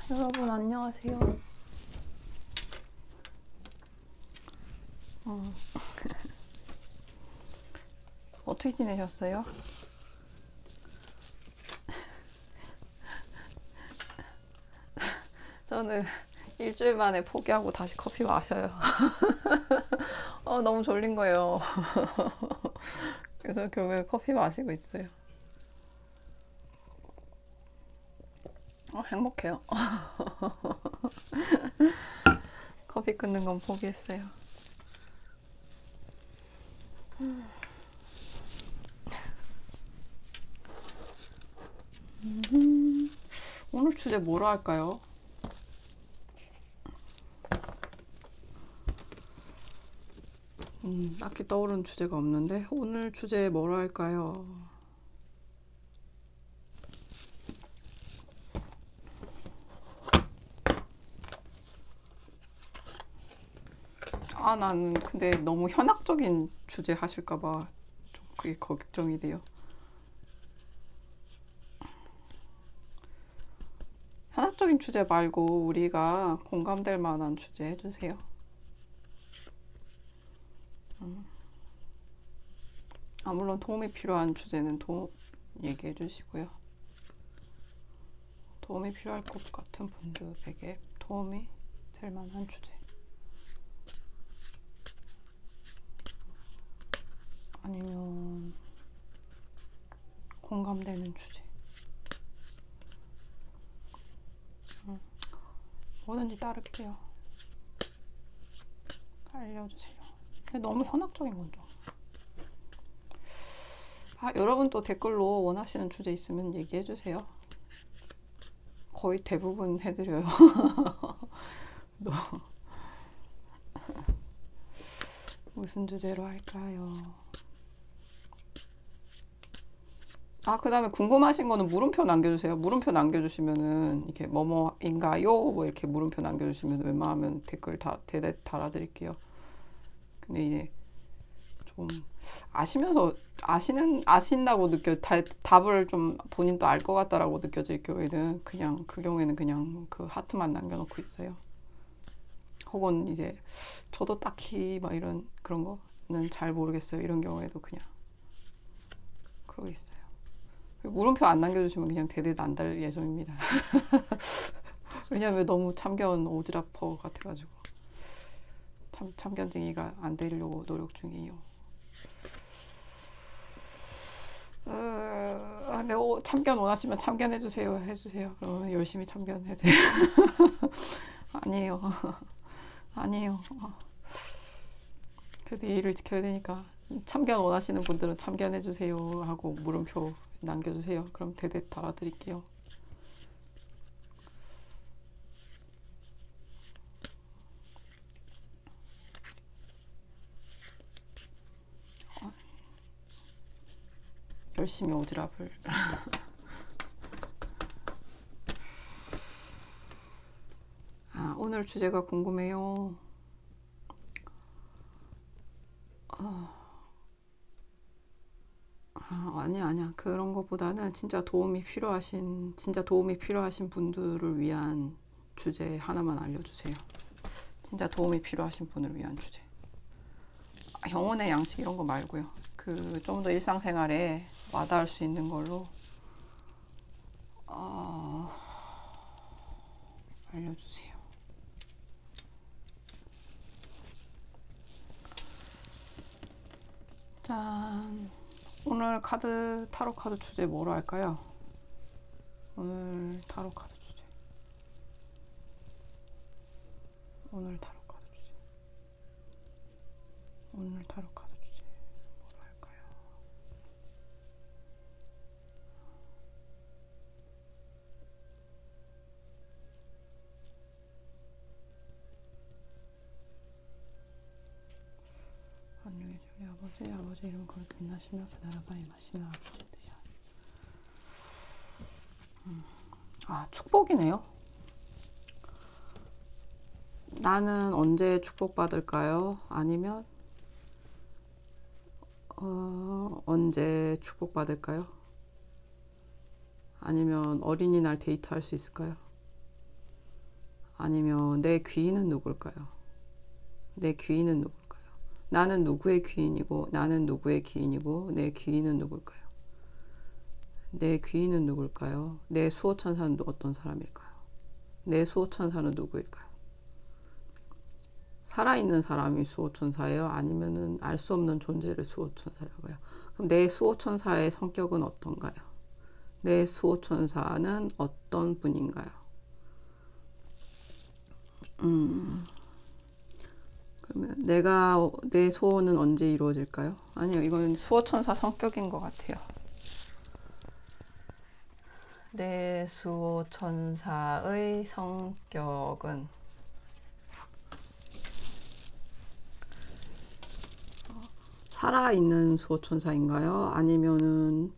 여러분 안녕하세요. 어, 어떻게 지내셨어요? 저는 일주일 만에 포기하고 다시 커피 마셔요. 너무 졸린 거예요. 그래서 결국에 커피 마시고 있어요. 행복해요. 커피 끊는 건 포기했어요. 오늘 주제 뭐로 할까요? 딱히 떠오르는 주제가 없는데 오늘 주제 뭐로 할까요? 나는 근데 너무 현학적인 주제 하실까봐 좀 그게 걱정이 돼요. 현학적인 주제 말고 우리가 공감될 만한 주제 해주세요. 물론 도움이 필요한 주제는 얘기해 주시고요. 도움이 필요할 것 같은 분들에게 도움이 될 만한 주제. 아니면 공감되는 주제. 뭐든지 따를게요. 알려주세요. 근데 너무 현학적인 건 좀. 여러분 또 댓글로 원하시는 주제 있으면 얘기해 주세요. 거의 대부분 해드려요. 무슨 주제로 할까요? 그 다음에 궁금하신 거는 물음표 남겨주세요. 물음표 남겨주시면은, 이렇게 뭐뭐인가요? 뭐 이렇게 물음표 남겨주시면 웬만하면 댓글 달아드릴게요. 근데 이제 좀 아신다고 답을 좀 본인도 알 것 같다라고 느껴질 경우에는 그냥 그 하트만 남겨놓고 있어요. 혹은 이제 저도 딱히 막 그런 거는 잘 모르겠어요. 이런 경우에도 그냥 그러고 있어요. 물음표 안 남겨주시면 그냥 대댓 안 달 예정입니다. 왜냐면 너무 참견 오지랖퍼 같아가지고 참견쟁이가 안 되려고 노력 중이에요. 근데 참견 원하시면 참견해주세요. 해주세요. 그러면 열심히 참견해드려요. 아니에요. 아니에요. 그래도 예의를 지켜야 되니까 참견 원하시는 분들은 참견해주세요 하고 물음표 남겨주세요. 그럼 대댓 달아드릴게요. 열심히 오지랖을. 오늘 주제가 궁금해요. 아니야. 그런 것보다는 진짜 도움이 필요하신 분들을 위한 주제 하나만 알려주세요. 진짜 도움이 필요하신 분을 위한 주제. 영혼의 양식 이런 거 말고요. 좀 더 일상생활에 와닿을 수 있는 걸로 알려주세요. 짠. 오늘 타로 카드 주제 뭐로 할까요? 오늘 타로 카드 주제 뭐로 할까요? 안녕히 저희 아버지 이름 거룩히 빛나시며 그 나라 빨리 마시며 아버지 되셔. 축복이네요. 나는 언제 축복받을까요? 아니면 언제 축복받을까요? 아니면 어린이날 데이트할 수 있을까요? 아니면 내 귀인은 누굴까요? 내 귀인은 누굴까요? 나는 누구의 귀인이고 나는 누구의 귀인이고 내 귀인은 누굴까요? 내 귀인은 누굴까요? 내 수호천사는 어떤 사람일까요? 내 수호천사는 누구일까요? 살아있는 사람이 수호천사예요? 아니면은 알 수 없는 존재를 수호천사라고 해요? 그럼 내 수호천사의 성격은 어떤가요? 내 수호천사는 어떤 분인가요? 그러면 내 소원은 언제 이루어질까요? 아니요, 이건 수호천사 성격인 것 같아요. 내 수호천사의 성격은 살아있는 수호천사인가요? 아니면은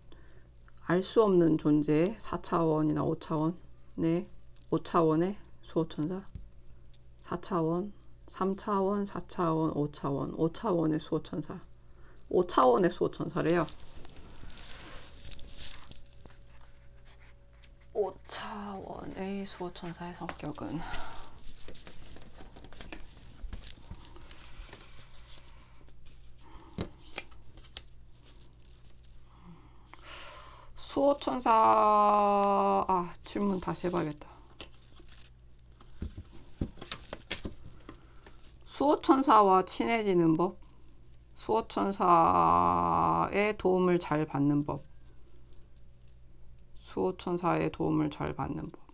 알 수 없는 존재, 4차원이나 5차원? 네, 5차원의 수호천사? 4차원, 3차원, 4차원, 5차원, 5차원의 수호천사. 5차원의 수호천사래요. 5차원의 수호천사의 성격은 수호천사 질문 다시 해봐야겠다. 수호천사와 친해지는 법, 수호천사의 도움을 잘 받는 법, 수호천사의 도움을 잘 받는 법.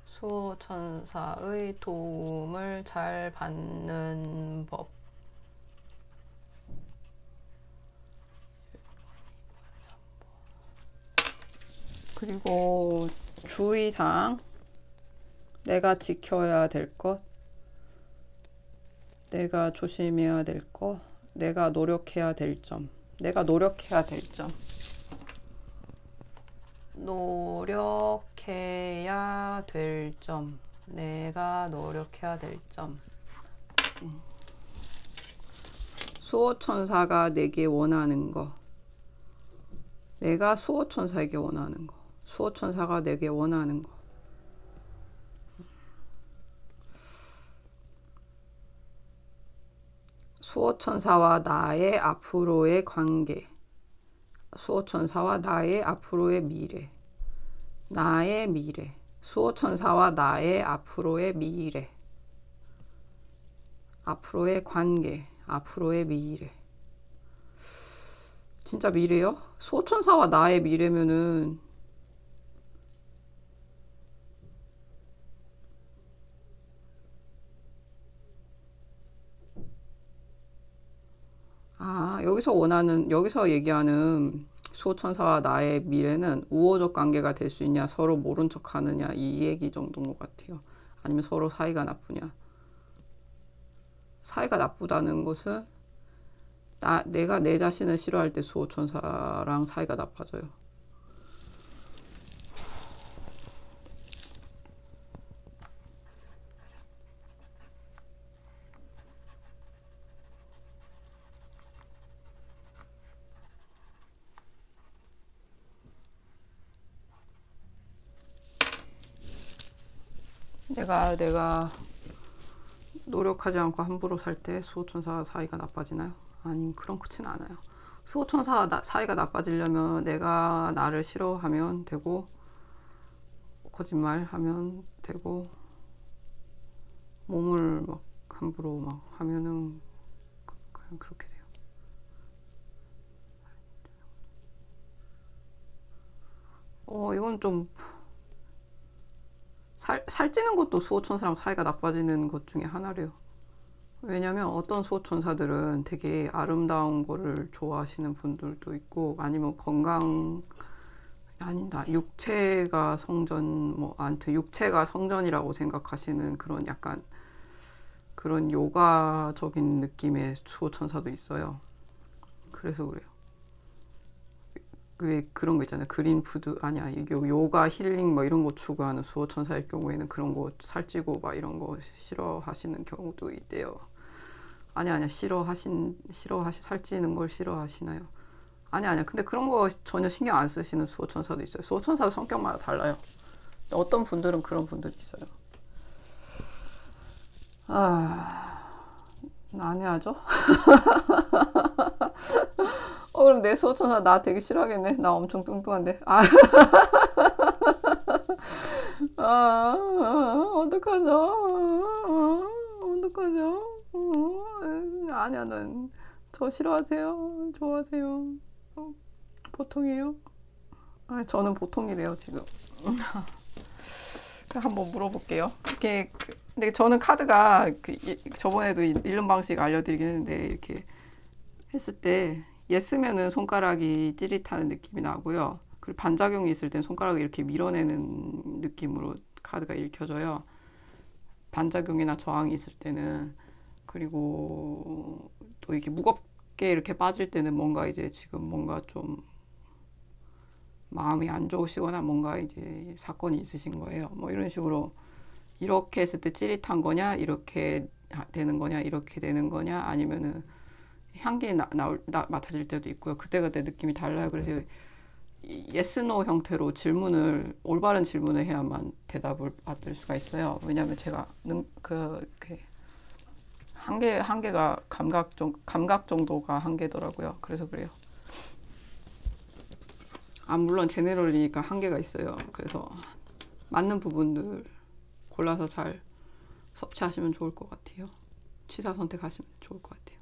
수호천사의 도움을 잘 받는 법. 그리고 주의사항, 내가 지켜야 될 것, 내가 조심해야 될 것, 내가 노력해야 될 점, 내가 노력해야 될 점. 노력해야 될 점, 내가 노력해야 될 점. 수호천사가 내게 원하는 거, 내가 수호천사에게 원하는 거, 수호천사가 내게 원하는 거. 수호천사와 나의 앞으로의 관계, 수호천사와 나의 앞으로의 미래, 나의 미래, 수호천사와 나의 앞으로의 미래, 앞으로의 관계, 앞으로의 미래. 진짜 미래요? 수호천사와 나의 미래면은 여기서 얘기하는 수호천사와 나의 미래는 우호적 관계가 될 수 있냐, 서로 모른 척 하느냐, 이 얘기 정도인 것 같아요. 아니면 서로 사이가 나쁘냐. 사이가 나쁘다는 것은 내가 내 자신을 싫어할 때 수호천사랑 사이가 나빠져요. 내가 노력하지 않고 함부로 살 때 수호천사 사이가 나빠지나요? 아니, 그렇지는 않아요. 수호천사 사이가 나빠지려면 내가 나를 싫어하면 되고, 거짓말하면 되고, 몸을 막 함부로 막 하면은 그냥 그렇게 돼요. 이건 좀 살찌는 것도 수호천사랑 사이가 나빠지는 것 중에 하나래요. 왜냐면 어떤 수호천사들은 되게 아름다운 거를 좋아하시는 분들도 있고, 아니면 육체가 성전, 아무튼 육체가 성전이라고 생각하시는 그런 약간 그런 요가적인 느낌의 수호천사도 있어요. 그래서 그래요. 왜 그런 거 있잖아요. 그린푸드, 아니야, 요가 힐링 이런 거 추구하는 수호천사일 경우에는 그런 거 살찌고 이런 거 싫어하시는 경우도 있대요. 아니야. 살찌는 걸 싫어하시나요? 아니야. 근데 그런 거 전혀 신경 안 쓰시는 수호천사도 있어요. 수호천사도 성격마다 달라요. 어떤 분들은 그런 분들이 있어요. 안 해야죠? 그럼 내 수호천사 나 되게 싫어하겠네. 나 엄청 뚱뚱한데. 어떡하죠? 어떡하죠? 아니야, 난 저 싫어하세요? 좋아하세요? 보통이에요? 저는 보통이래요, 지금. 한번 물어볼게요. 근데 저는 카드가 저번에도 읽는 방식 알려드리긴 했는데 이렇게 했을 때 예스면은 손가락이 찌릿하는 느낌이 나고요. 그리고 반작용이 있을 땐 손가락을 이렇게 밀어내는 느낌으로 카드가 읽혀져요. 반작용이나 저항이 있을 때는. 그리고 또 이렇게 무겁게 이렇게 빠질 때는 뭔가 이제 지금 뭔가 좀 마음이 안 좋으시거나 뭔가 이제 사건이 있으신 거예요. 뭐 이런 식으로 이렇게 했을 때 찌릿한 거냐, 이렇게 되는 거냐, 이렇게 되는 거냐, 아니면은 향기 맡아질 때도 있고요. 그때그때 느낌이 달라요. 그래서 yes, no 형태로 올바른 질문을 해야만 대답을 받을 수가 있어요. 왜냐하면 제가 한계가 감각 정도가 한계더라고요. 그래서 그래요. 물론 제네럴이니까 한계가 있어요. 그래서 맞는 부분들 골라서 잘 섭취하시면 좋을 것 같아요. 취사 선택하시면 좋을 것 같아요.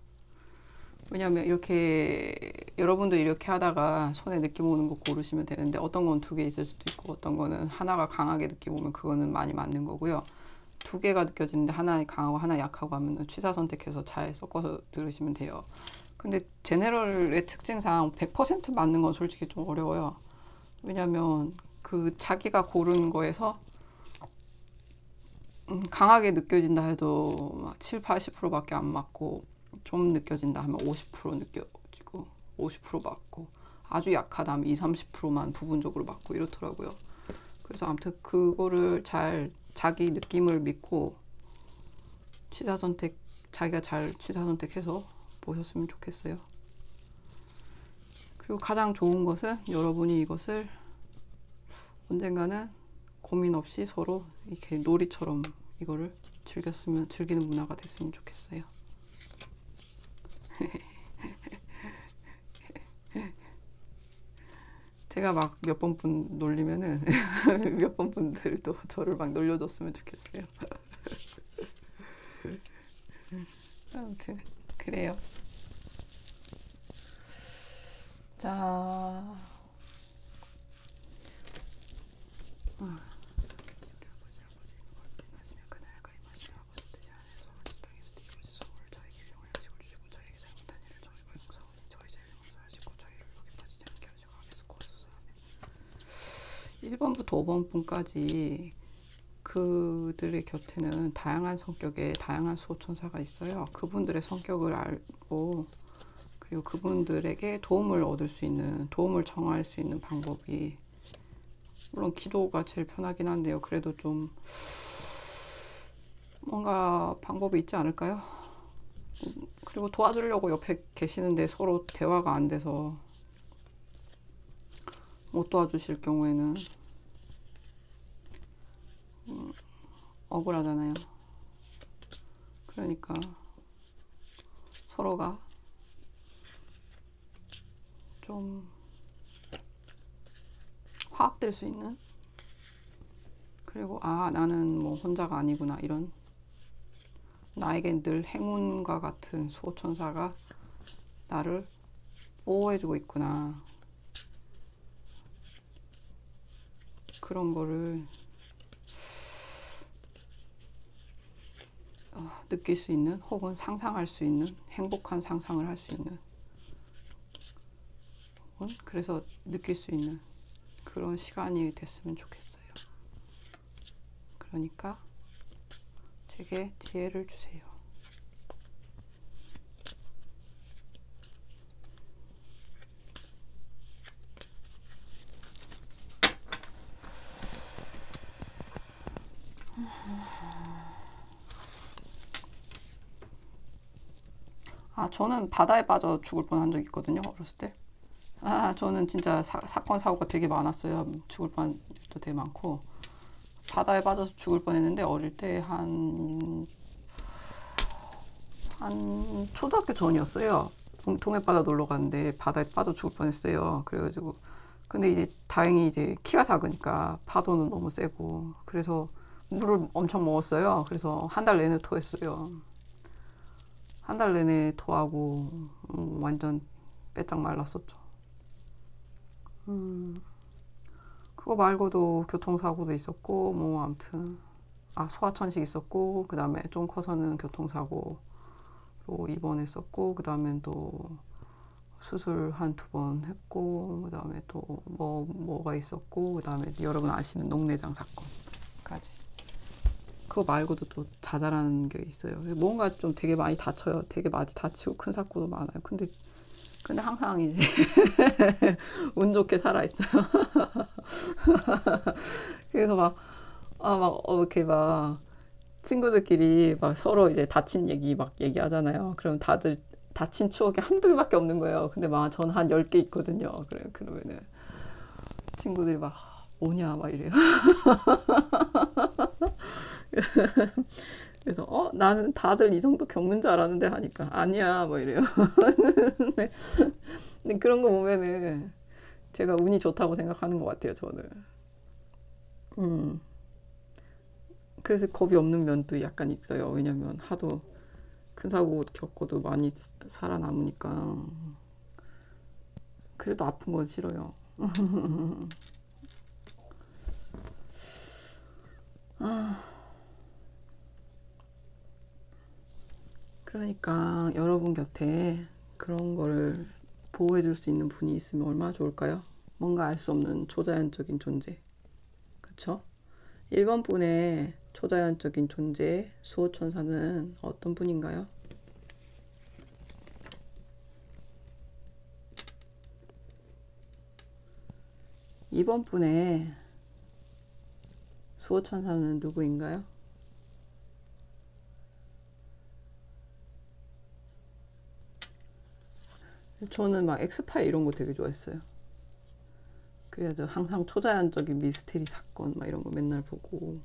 왜냐하면 이렇게 여러분도 이렇게 하다가 손에 느낌 오는 거 고르시면 되는데 어떤 건 2개 있을 수도 있고 어떤 거는 하나가 강하게 느낌 오면 그거는 많이 맞는 거고요. 2개가 느껴지는데 하나 강하고 하나 약하고 하면 취사 선택해서 잘 섞어서 들으시면 돼요. 근데 제네럴의 특징상 100% 맞는 건 솔직히 좀 어려워요. 왜냐면 자기가 고른 거에서 강하게 느껴진다 해도 7, 80%밖에 안 맞고 좀 느껴진다 하면 50% 느껴지고 50% 맞고 아주 약하다 하면 20, 30%만 부분적으로 맞고 이렇더라고요. 그래서 아무튼 그거를 잘 자기 느낌을 믿고 자기가 잘 취사 선택해서 보셨으면 좋겠어요. 그리고 가장 좋은 것은 여러분이 이것을 언젠가는 고민 없이 서로 이렇게 놀이처럼 이거를 즐기는 문화가 됐으면 좋겠어요. 제가 막 몇 번 놀리면은 몇 번 분들도 저를 막 놀려줬으면 좋겠어요. 아무튼 그래요. 자, 일 번부터 5번분까지 그들의 곁에는 다양한 성격의 다양한 수호천사가 있어요. 그분들의 성격을 알고 그리고 그분들에게 도움을 정할 수 있는 방법이 물론 기도가 제일 편하긴 한데요. 그래도 좀 뭔가 방법이 있지 않을까요? 그리고 도와주려고 옆에 계시는데 서로 대화가 안 돼서 못 도와주실 경우에는 억울하잖아요. 그러니까 서로가 좀 화합될 수 있는, 그리고 나는 뭐 혼자가 아니구나, 이런 나에겐 늘 행운과 같은 수호천사가 나를 보호해주고 있구나, 그런 거를 느낄 수 있는, 혹은 상상할 수 있는, 행복한 상상을 할 수 있는, 혹은 그래서 느낄 수 있는 그런 시간이 됐으면 좋겠어요. 그러니까 제게 지혜를 주세요. 아, 저는 바다에 빠져 죽을 뻔한 적 있거든요, 어렸을 때. 아, 저는 진짜 사건, 사고가 되게 많았어요. 죽을 뻔한 일도 되게 많고. 바다에 빠져서 죽을 뻔했는데, 어릴 때 한 초등학교 전이었어요. 동해바다 놀러 갔는데, 바다에 빠져 죽을 뻔했어요. 그래가지고. 근데 이제 다행히 이제 키가 작으니까 파도는 너무 세고. 그래서 물을 엄청 먹었어요. 그래서 한 달 내내 토했어요. 한 달 내내 토하고, 완전 빼짝 말랐었죠. 음, 그거 말고도 교통사고도 있었고, 뭐, 아무튼. 아, 소아천식 있었고, 그 다음에 좀 커서는 교통사고로 입원했었고, 그 다음엔 또 수술 한 두 번 했고, 그 다음에 또 뭐가 있었고, 그 다음에 여러분 아시는 녹내장 사건까지. 그거 말고도 또 자잘한 게 있어요. 뭔가 좀 되게 많이 다쳐요. 되게 많이 다치고 큰 사고도 많아요. 근데 항상 이제 운 좋게 살아있어요. 그래서 이렇게 막 친구들끼리 막 서로 이제 다친 얘기 막 얘기하잖아요. 그럼 다들 다친 추억이 한두 개밖에 없는 거예요. 근데 막 저는 한 10개 있거든요. 그러면은 친구들이 막 뭐냐 막 이래요. 그래서 나는 다들 이 정도 겪는 줄 알았는데 하니까 아니야 뭐 이래요. 근데, 근데 그런 거 보면은 제가 운이 좋다고 생각하는 것 같아요. 저는. 음. 그래서 겁이 없는 면도 약간 있어요. 왜냐면 하도 큰 사고 겪어도 많이 살아남으니까. 그래도 아픈 건 싫어요. 그러니까 여러분 곁에 그런 거를 보호해 줄 수 있는 분이 있으면 얼마나 좋을까요? 뭔가 알 수 없는 초자연적인 존재. 그쵸? 1번 분의 초자연적인 존재, 수호천사는 어떤 분인가요? 2번 분의 수호천사는 누구인가요? 저는 막 엑스파일 이런 거 되게 좋아했어요. 그래서 항상 초자연적인 미스테리 사건 막 이런 거 맨날 보고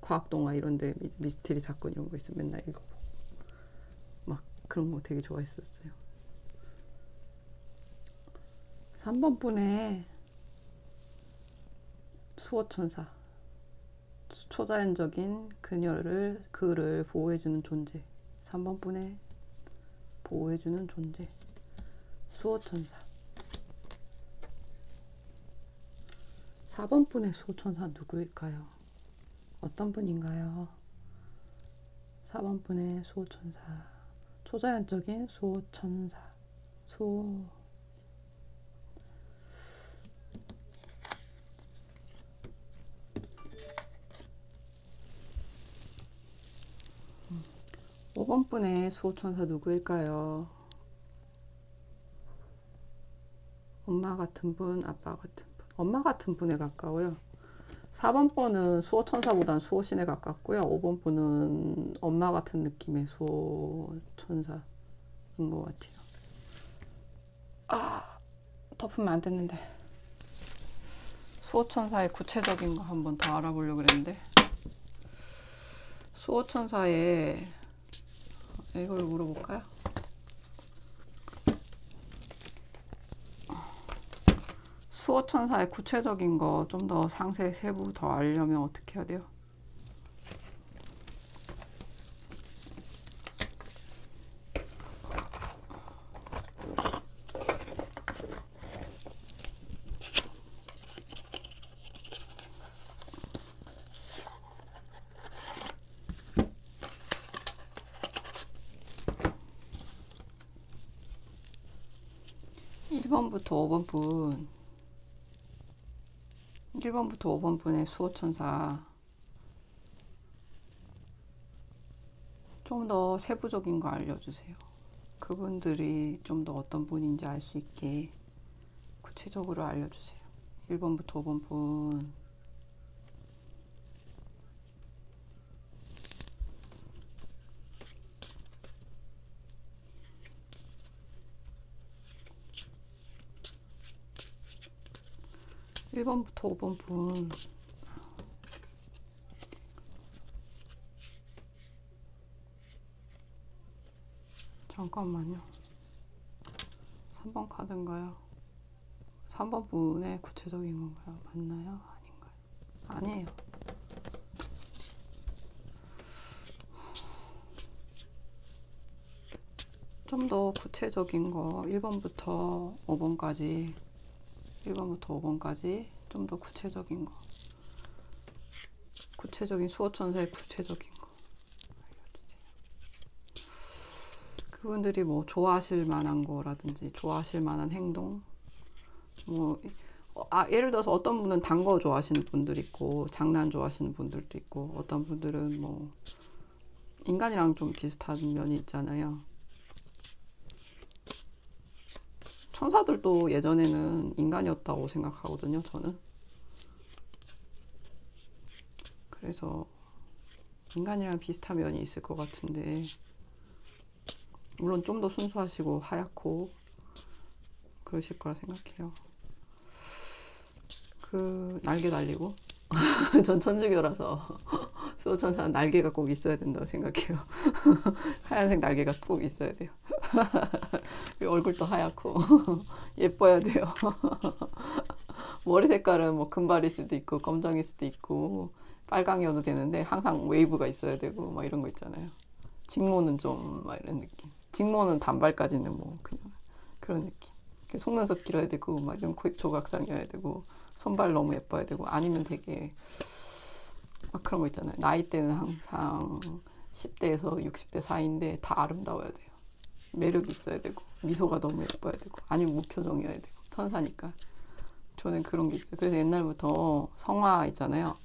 과학동화 이런데 미스테리 사건 이런 거 있으면 맨날 읽어보고 막 그런 거 되게 좋아했었어요. 3번 분의 수호천사, 초자연적인 그를 보호해주는 존재. 3번 분의 보호해주는 존재, 수호천사. 4번 분의 수호천사 누구일까요? 어떤 분인가요? 4번 분의 수호천사, 초자연적인 수호천사, 수호. 5번 분의 수호천사 누구일까요? 엄마 같은 분, 아빠 같은 분. 엄마 같은 분에 가까워요. 4번 번은 수호천사보단 수호신에 가깝고요. 5번 분은 엄마 같은 느낌의 수호천사인 것 같아요. 덮으면 안 됐는데. 수호천사의 구체적인 거 한번 더 알아보려고 그랬는데. 수호천사의 이걸 물어볼까요? 수호천사의 구체적인 거 좀 더 상세 세부 더 알려면 어떻게 해야 돼요? 1번부터 5번 분, 1번부터 5번 분의 수호천사 좀 더 세부적인 거 알려주세요. 그분들이 좀 더 어떤 분인지 알 수 있게 구체적으로 알려주세요. 1번부터 5번 분. 1번부터 5번 분. 잠깐만요. 3번 카드인가요? 3번 분의 구체적인 건가요? 맞나요? 아닌가요? 아니에요. 좀 더 구체적인 거 1번부터 5번까지 1번부터 5번까지 좀 더 구체적인 거, 구체적인 수호천사의 구체적인 거 알려주세요. 그분들이 뭐 좋아하실 만한 거라든지 좋아하실 만한 행동, 뭐 예를 들어서 어떤 분은 단 거 좋아하시는 분들 있고 장난 좋아하시는 분들도 있고, 어떤 분들은 뭐 인간이랑 좀 비슷한 면이 있잖아요. 천사들도 예전에는 인간이었다고 생각하거든요, 저는. 그래서 인간이랑 비슷한 면이 있을 것 같은데, 물론 좀 더 순수하시고 하얗고 그러실 거라 생각해요. 그 날개 달리고 전 천주교라서 수호천사는 날개가 꼭 있어야 된다고 생각해요. 하얀색 날개가 꼭 있어야 돼요. 그리고 얼굴도 하얗고 예뻐야 돼요. 머리 색깔은 뭐 금발일 수도 있고 검정일 수도 있고 빨강이어도 되는데 항상 웨이브가 있어야 되고 막 이런 거 있잖아요. 직모는 좀 막 이런 느낌. 직모는 단발까지는 뭐 그냥 그런 느낌. 속눈썹 길어야 되고 막 이런 코입 조각상이어야 되고 손발 너무 예뻐야 되고, 아니면 되게 막 그런 거 있잖아요. 나이대는 항상 10대에서 60대 사이인데 다 아름다워야 돼요. 매력이 있어야 되고 미소가 너무 예뻐야 되고, 아니면 무표정이어야 되고, 천사니까. 저는 그런 게 있어요. 그래서 옛날부터 성화 있잖아요.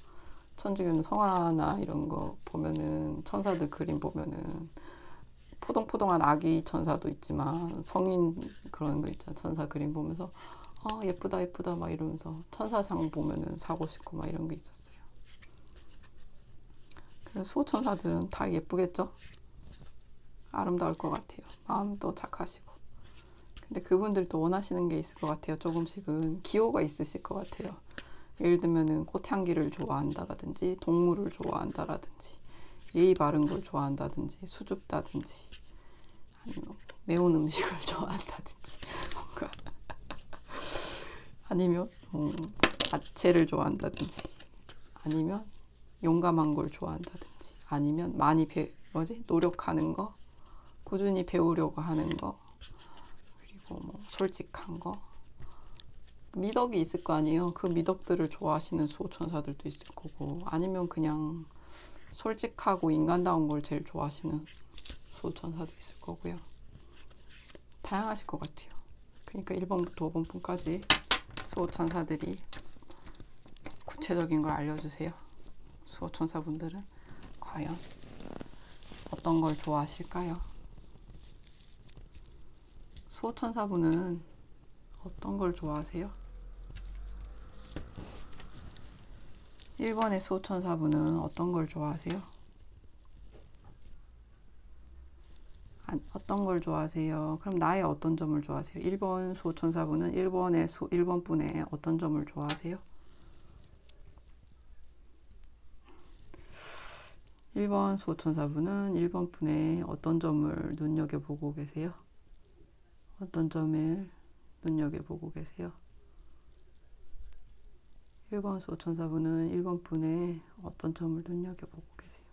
천주교는 성화나 이런 거 보면은, 천사들 그림 보면은 포동포동한 아기 천사도 있지만 성인 그런 거 있잖아. 천사 그림 보면서 예쁘다 예쁘다 막 이러면서 천사상 보면은 사고 싶고 막 이런 게 있었어요. 그래서 수호천사들은 다 예쁘겠죠? 아름다울 것 같아요. 마음도 착하시고. 근데 그분들도 원하시는 게 있을 것 같아요. 조금씩은 기호가 있으실 것 같아요. 예를 들면은 꽃향기를 좋아한다라든지, 동물을 좋아한다라든지, 예의 바른 걸 좋아한다든지, 수줍다든지, 아니면 매운 음식을 좋아한다든지, 뭔가 아니면 야채를 좋아한다든지, 아니면 용감한 걸 좋아한다든지, 아니면 많이 노력하는 거, 꾸준히 배우려고 하는 거, 그리고 뭐 솔직한 거, 미덕이 있을 거 아니에요. 그 미덕들을 좋아하시는 수호천사들도 있을 거고, 아니면 그냥 솔직하고 인간다운 걸 제일 좋아하시는 수호천사도 있을 거고요. 다양하실 것 같아요. 그러니까 1번부터 5번 분까지 수호천사들이 구체적인 걸 알려주세요. 수호천사분들은 과연 어떤 걸 좋아하실까요? 수호천사분은 어떤 걸 좋아하세요? 1번의 수호천사분은 어떤 걸 좋아하세요? 어떤 걸 좋아하세요? 그럼 나의 어떤 점을 좋아하세요? 1번 수호천사분은 1번 분의 어떤 점을 좋아하세요? 1번 수호천사분은 1번 분의 어떤 점을 눈여겨보고 계세요? 어떤 점을 눈여겨보고 계세요? 1번 수호천사분은 1번 분의 어떤 점을 눈여겨보고 계세요?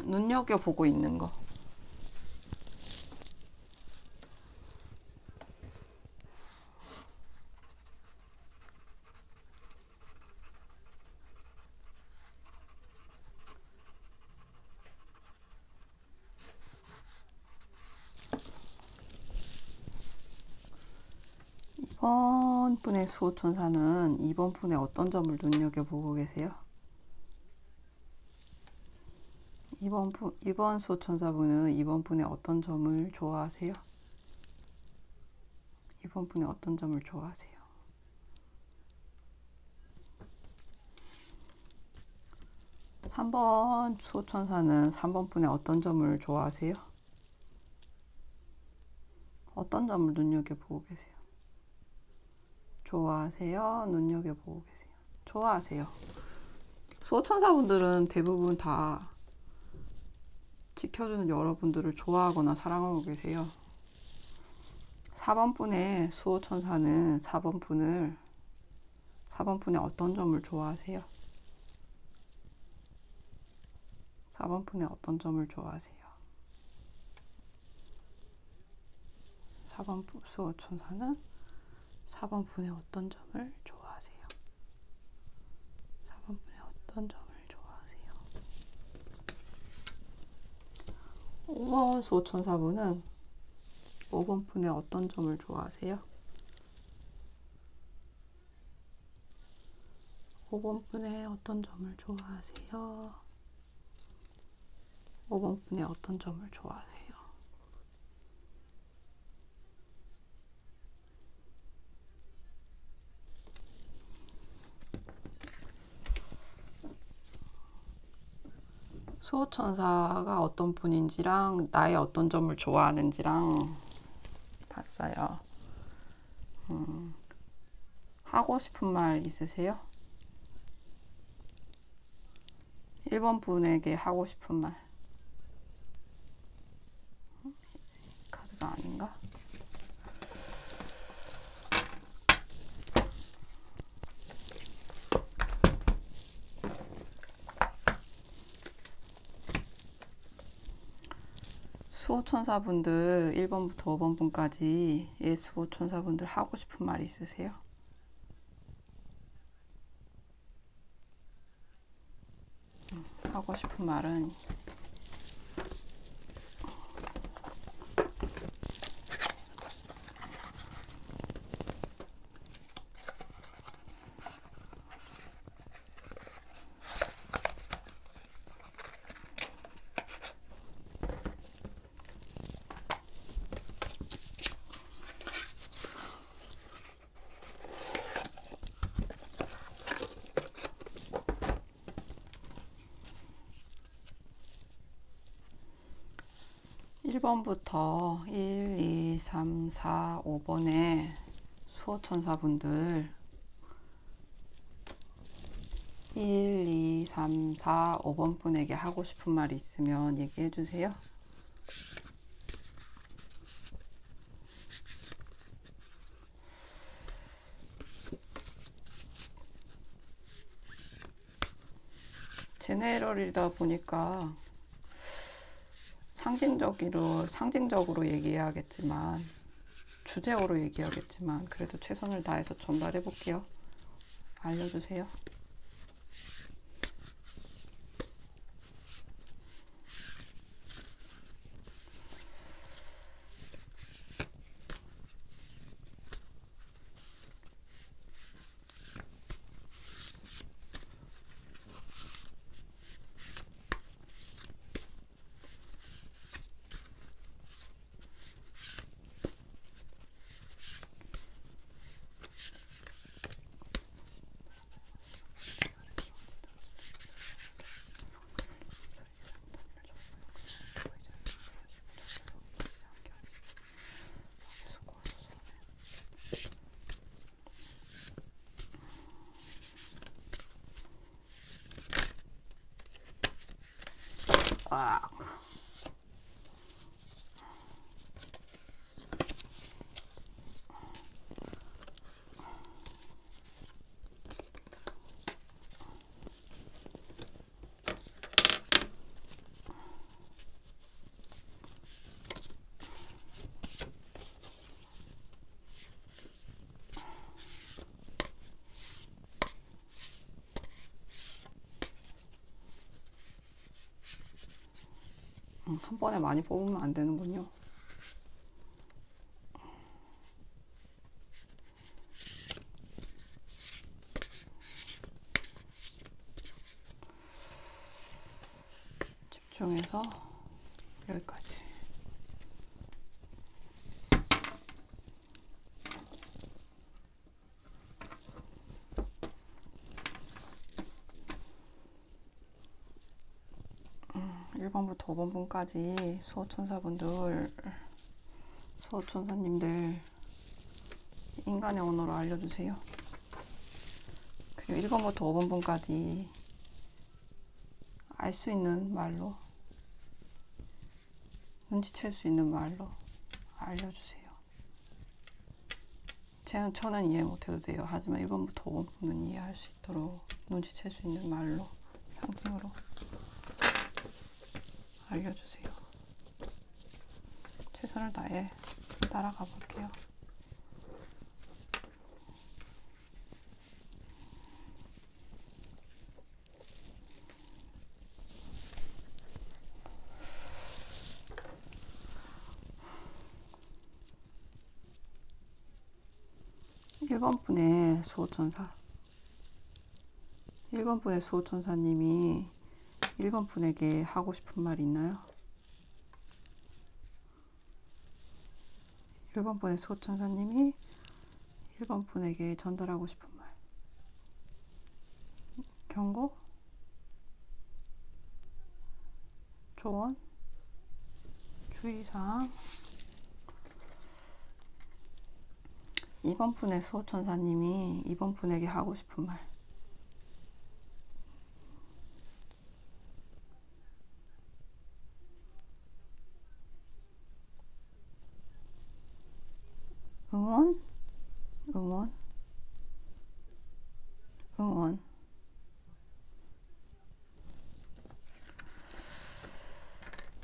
눈여겨보고 있는 거. 이번 분의 수호천사는 2번 분의 어떤 점을 눈여겨보고 계세요? 2번 수호천사분은 2번 분의 어떤 점을 좋아하세요? 2번 분의 어떤 점을 좋아하세요? 3번 수호천사는 3번 분의 어떤 점을 좋아하세요? 어떤 점을 눈여겨보고 계세요? 좋아하세요? 눈여겨보고 계세요? 좋아하세요. 수호천사분들은 대부분 다 지켜주는 여러분들을 좋아하거나 사랑하고 계세요. 4번 분의 수호천사는 4번 분의 어떤 점을 좋아하세요? 4번 분의 어떤 점을 좋아하세요? 4번 수호천사는 4번 분의 어떤 점을 좋아하세요? 4번 분의 어떤 점을 좋아하세요? 5번 수호천사분은 5번 분의 어떤 점을 좋아하세요? 5번 분의 어떤 점을 좋아하세요? 5번 분의 어떤 점을 좋아하세요? 수호천사가 어떤 분인지랑 나의 어떤 점을 좋아하는지랑 봤어요. 하고 싶은 말 있으세요? 1번 분에게 하고 싶은 말. 카드가 아닌가? 수호천사분들 1번부터 5번 분까지 수호천사분들 하고 싶은 말 있으세요? 하고 싶은 말은 일 번부터 1, 2, 3, 4, 5번의 수호천사분들 1, 2, 3, 4, 5번 분에게 하고 싶은 말이 있으면 얘기해 주세요. 제네럴이다 보니까 상징적으로 얘기해야겠지만 주제어로 얘기하겠지만 그래도 최선을 다해서 전달해 볼게요. 알려주세요. 한 번에 많이 뽑으면 안 되는군요. 집중해서 여기까지. 일 번부터 5번 분까지 수호천사님들 인간의 언어로 알려주세요. 그리고 1번부터 5번 분까지 알 수 있는 말로, 눈치챌 수 있는 말로 알려주세요. 저는 이해 못해도 돼요. 하지만 1번부터 5번 분은 이해할 수 있도록 눈치챌 수 있는 말로, 상징으로 알려주세요. 최선을 다해 따라가 볼게요. 일 번 분의 수호천사. 1번 분의 수호천사님이 1번 분에게 하고 싶은 말 있나요? 1번 분의 수호천사님이 1번 분에게 전달하고 싶은 말. 경고? 조언? 주의사항? 2번 분의 수호천사님이 2번 분에게 하고 싶은 말. 응원? 응원? 응원.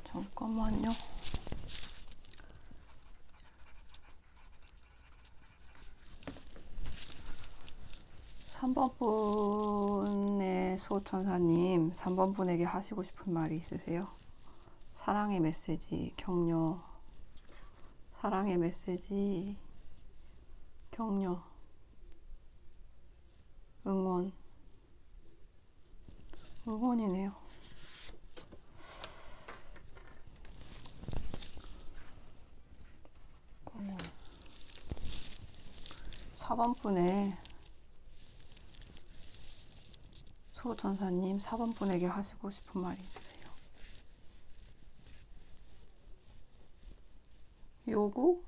잠깐만요. 3번 분의 수호천사님, 3번 분에게 하시고 싶은 말이 있으세요? 사랑의 메시지, 격려. 사랑의 메시지, 격려, 응원. 응원이네요. 4번 분의 수호천사님, 4번 분에게 하시고 싶은 말이 있으세요? 요구,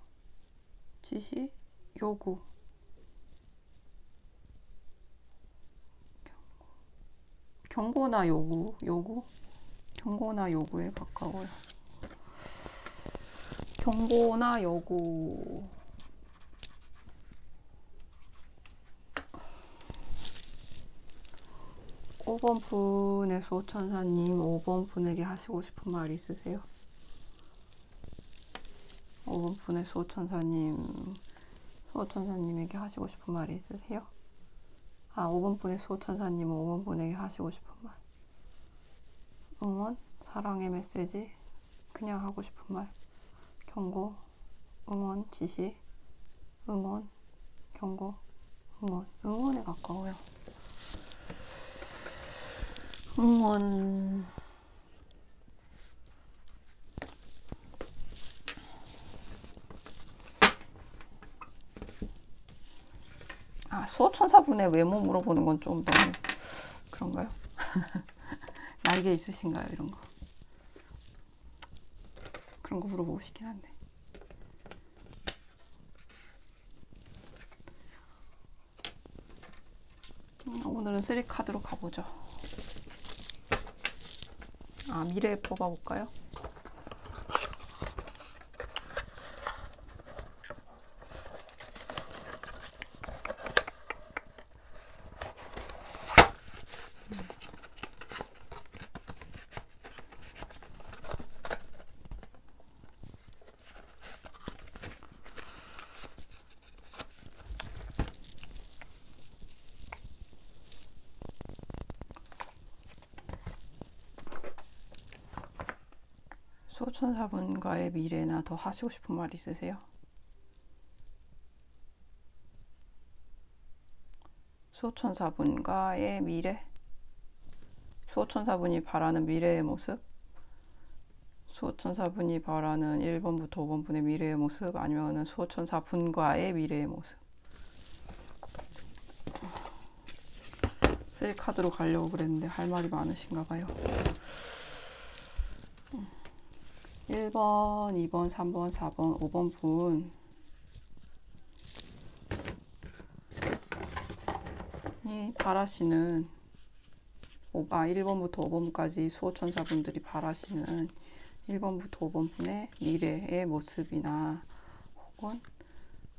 지시, 요구. 경고나 요구, 경고나 요구에 가까워요. 경고나 요구. 5번 분의 수호천사님, 5번 분에게 하시고 싶은 말 있으세요? 5번 분의 수호천사님에게 하시고 싶은 말이 있으세요? 5번 분의 수호천사님은 5번 분에게 하시고 싶은 말. 응원, 사랑의 메시지, 그냥 하고 싶은 말. 경고, 응원, 지시, 응원, 경고, 응원. 응원에 가까워요. 응원. 수호천사분의 외모 물어보는 건 좀 너무 그런가요? 날개 있으신가요? 이런 거. 그런 거 물어보고 싶긴 한데. 오늘은 3카드로 가보죠. 미래 뽑아볼까요? 수호천사분과의 미래나 더 하시고 싶은 말 있으세요? 수호천사분과의 미래? 수호천사분이 바라는 미래의 모습? 수호천사분이 바라는 1번부터 5번분의 미래의 모습? 아니면 수호천사분과의 미래의 모습? 3카드로 가려고 그랬는데 할 말이 많으신가 봐요. 1번, 2번, 3번, 4번, 5번 분 이분이 바라시는 1번부터 5번까지 수호천사분들이 바라시는 1번부터 5번분의 미래의 모습이나 혹은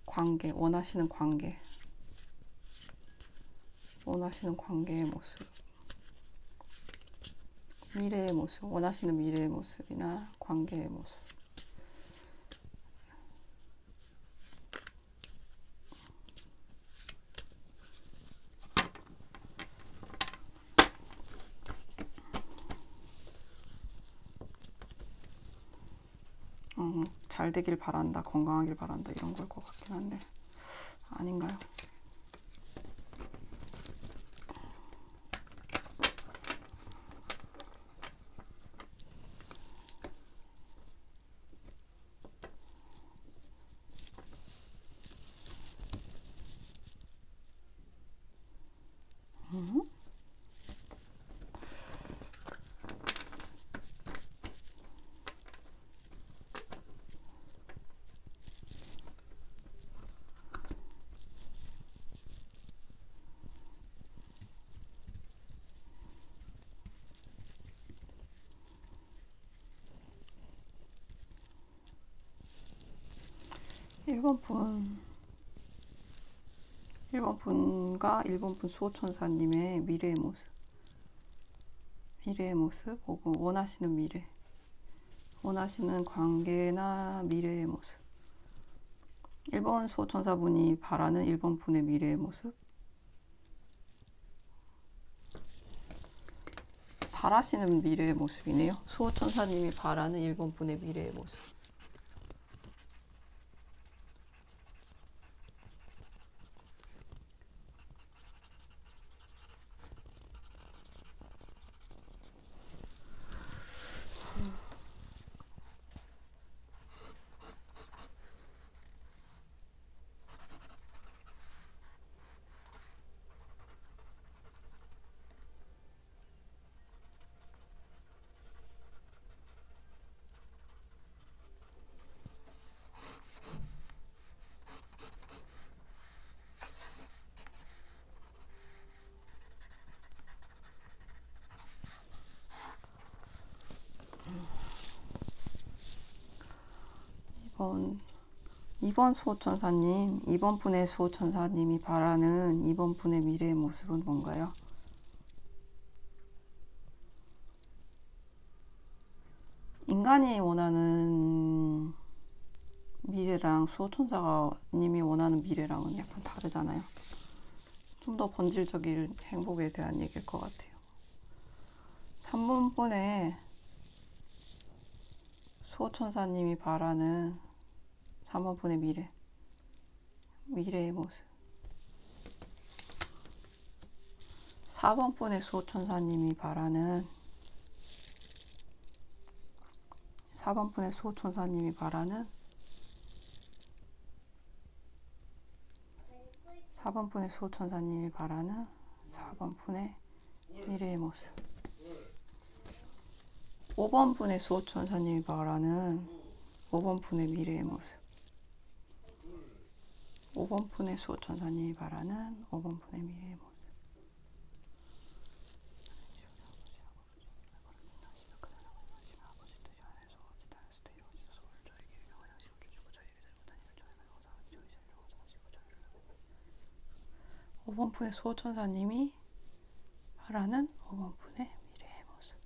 관계, 원하시는 관계의 모습, 미래의 모습, 원하시는 미래의 모습이나 관계의 모습. 잘 되길 바란다, 건강하길 바란다 이런 걸 것 같긴 한데 아닌가요? 음? 1번분과 1번분 수호천사님의 미래의 모습 혹은 원하시는 미래, 원하시는 관계나 미래의 모습. 1번 수호천사분이 바라는 1번분의 미래의 모습. 바라시는 미래의 모습이네요. 수호천사님이 바라는 1번분의 미래의 모습. 이번 수호천사님, 2번 분의 수호천사님이 바라는 2번 분의 미래의 모습은 뭔가요? 인간이 원하는 미래랑 수호천사님이 원하는 미래랑은 약간 다르잖아요. 좀 더 본질적인 행복에 대한 얘기일 것 같아요. 3번 분의 수호천사님이 바라는 3번 분의 미래의 모습. 4번 분의 수호천사님이 바라는 4번 분의 수호천사님이 바라는 4번 분의 수호천사님이 바라는 4번 분의 미래의 모습. 5번 분의 수호천사님이 바라는 5번 분의 미래의 모습. 5번 분의 수호천사님이 바라는 5번 분의 미래의 모습. 오번 분의 수호천사님이 바라는 5번 분의 미래의 모습.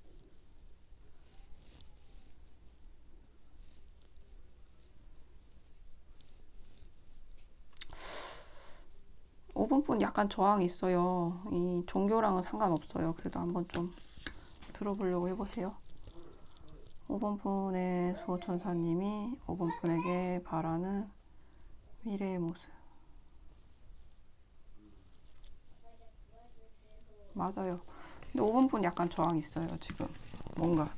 5번 분 약간 저항이 있어요. 이 종교랑은 상관없어요. 그래도 한번 좀 들어보려고 해보세요. 5번 분의 수호천사님이 5번 분에게 바라는 미래의 모습. 맞아요. 근데 5번 분 약간 저항이 있어요. 지금 뭔가.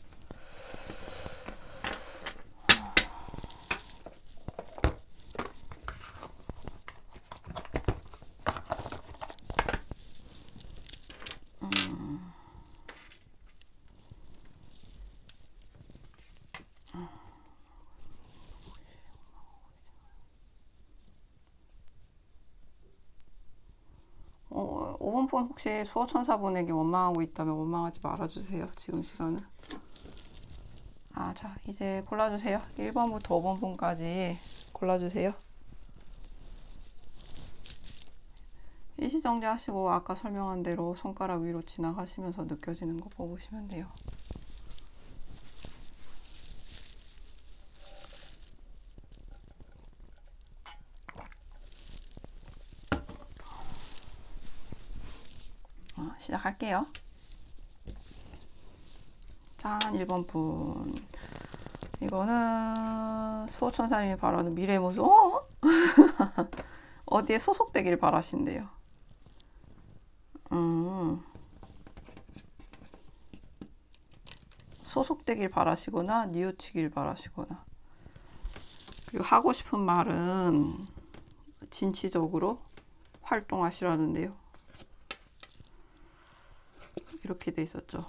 5번 분 혹시 수호천사분에게 원망하고 있다면 원망하지 말아주세요. 지금 시간은. 자, 이제 골라주세요. 1번부터 5번 분까지 골라주세요. 일시정지 하시고 아까 설명한 대로 손가락 위로 지나가시면서 느껴지는 거 뽑으시면 돼요. 시작할게요. 짠, 1번 분. 이거는 수호천사님이 바라는 미래의 모습. 어디에 소속되길 바라신대요. 소속되길 바라시거나 뉘우치길 바라시거나, 그리고 하고 싶은 말은 진취적으로 활동하시라는데요. 이렇게 돼 있었죠.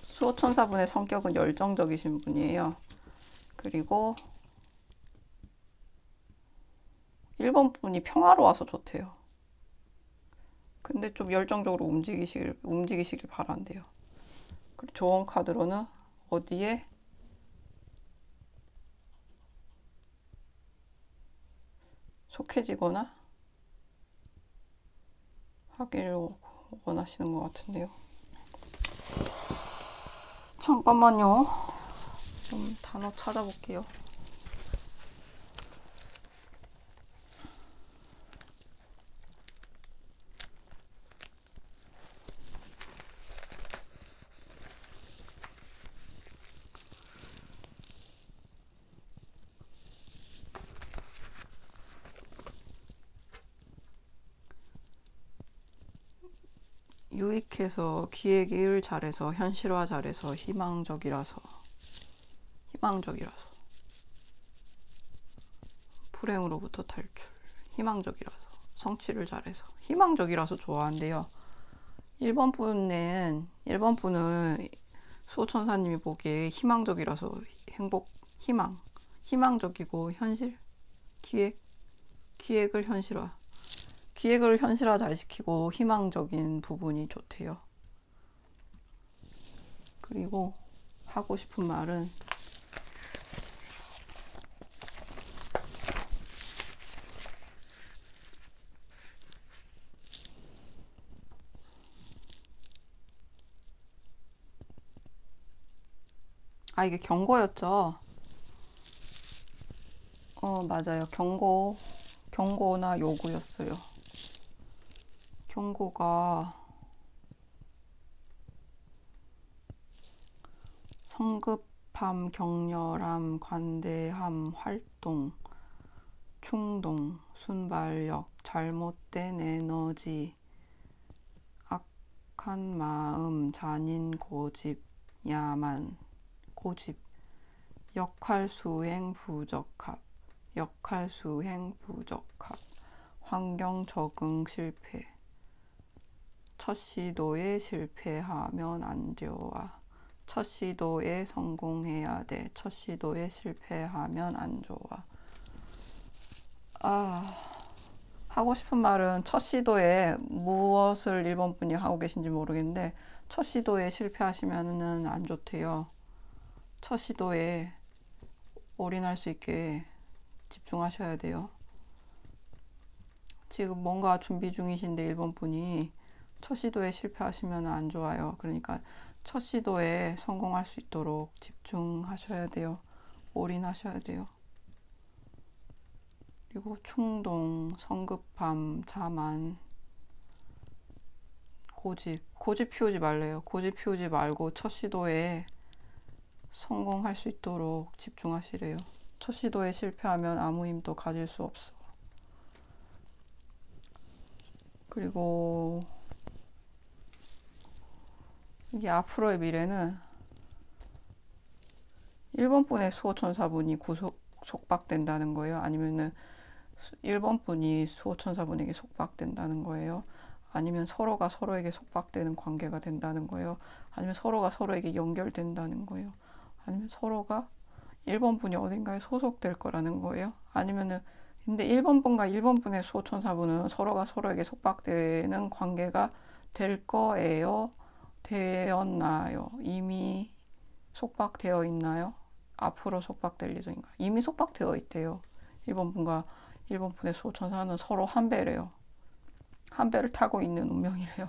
수호천사분의 성격은 열정적이신 분이에요. 그리고 1번 분이 평화로워서 좋대요. 근데 좀 열정적으로 움직이시길 바란대요. 그리고 조언 카드로는 어디에 속해지거나 하기를 원하시는 것 같은데요. 잠깐만요. 좀 단어 찾아볼게요. 유익해서, 기획을 잘해서, 현실화 잘해서, 희망적이라서, 불행으로부터 탈출, 희망적이라서, 성취를 잘해서, 희망적이라서 좋아한대요. 1번 분은 수호천사님이 보기에 희망적이라서 희망적이고, 현실, 기획을 현실화 잘 시키고 희망적인 부분이 좋대요. 그리고 하고 싶은 말은 이게 경고였죠. 맞아요. 경고나 요구였어요. 경고가 성급함, 격렬함, 관대함, 활동, 충동, 순발력, 잘못된 에너지, 악한 마음, 잔인, 고집, 야만, 역할 수행 부적합, 환경 적응 실패, 첫 시도에 실패하면 안 좋아. 첫 시도에 성공해야 돼. 첫 시도에 실패하면 안 좋아. 하고 싶은 말은 첫 시도에 무엇을 1번 분이 하고 계신지 모르겠는데, 첫 시도에 실패하시면은 안 좋대요. 첫 시도에 올인할 수 있게 집중하셔야 돼요. 지금 뭔가 준비 중이신데 1번 분이 첫 시도에 실패하시면 안 좋아요. 그러니까 첫 시도에 성공할 수 있도록 집중하셔야 돼요. 올인하셔야 돼요. 그리고 충동, 성급함, 자만, 고집 피우지 말래요. 고집 피우지 말고 첫 시도에 성공할 수 있도록 집중하시래요. 첫 시도에 실패하면 아무 힘도 가질 수 없어. 그리고 이게 앞으로의 미래는 1번 분의 수호천사분이 속박된다는 거예요. 아니면은 1번 분이 수호천사분에게 속박된다는 거예요. 아니면 서로가 서로에게 속박되는 관계가 된다는 거예요. 아니면 서로가 서로에게 연결된다는 거예요. 아니면 서로가 1번 분이 어딘가에 소속될 거라는 거예요. 아니면은 근데 1번 분과 1번 분의 수호천사분은 서로가 서로에게 속박되는 관계가 될 거예요? 되었나요? 이미 속박되어 있나요? 앞으로 속박될 예정인가? 이미 속박되어 있대요. 1번 분과 1번 분의 수호천사는 서로 한 배래요. 한 배를 타고 있는 운명이래요.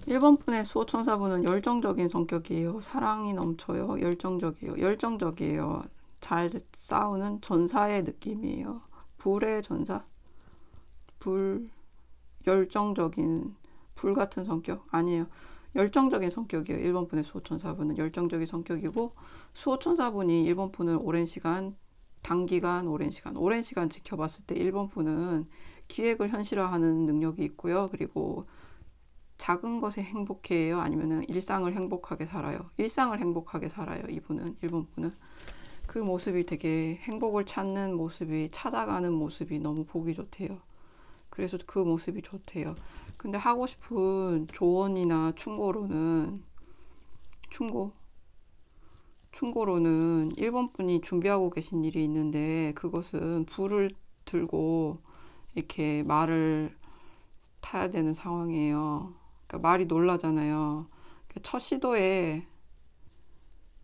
1번 분의 수호천사분은 열정적인 성격이에요. 사랑이 넘쳐요. 열정적이에요. 잘 싸우는 전사의 느낌이에요. 불의 전사? 열정적인, 불 같은 성격? 아니에요. 열정적인 성격이에요. 1번 분의 수호천사분은 열정적인 성격이고, 수호천사분이 1번 분을 오랜 시간 지켜봤을 때 1번 분은 기획을 현실화하는 능력이 있고요. 그리고 작은 것에 행복해요? 아니면 일상을 행복하게 살아요? 일상을 행복하게 살아요. 1번 분은. 그 모습이 되게 행복을 찾는 모습이, 찾아가는 모습이 너무 보기 좋대요. 그래서 그 모습이 좋대요. 근데 하고 싶은 조언이나 충고로는 1번 분이 준비하고 계신 일이 있는데, 그것은 불을 들고 이렇게 말을 타야 되는 상황이에요. 그러니까 말이 놀라잖아요. 첫 시도에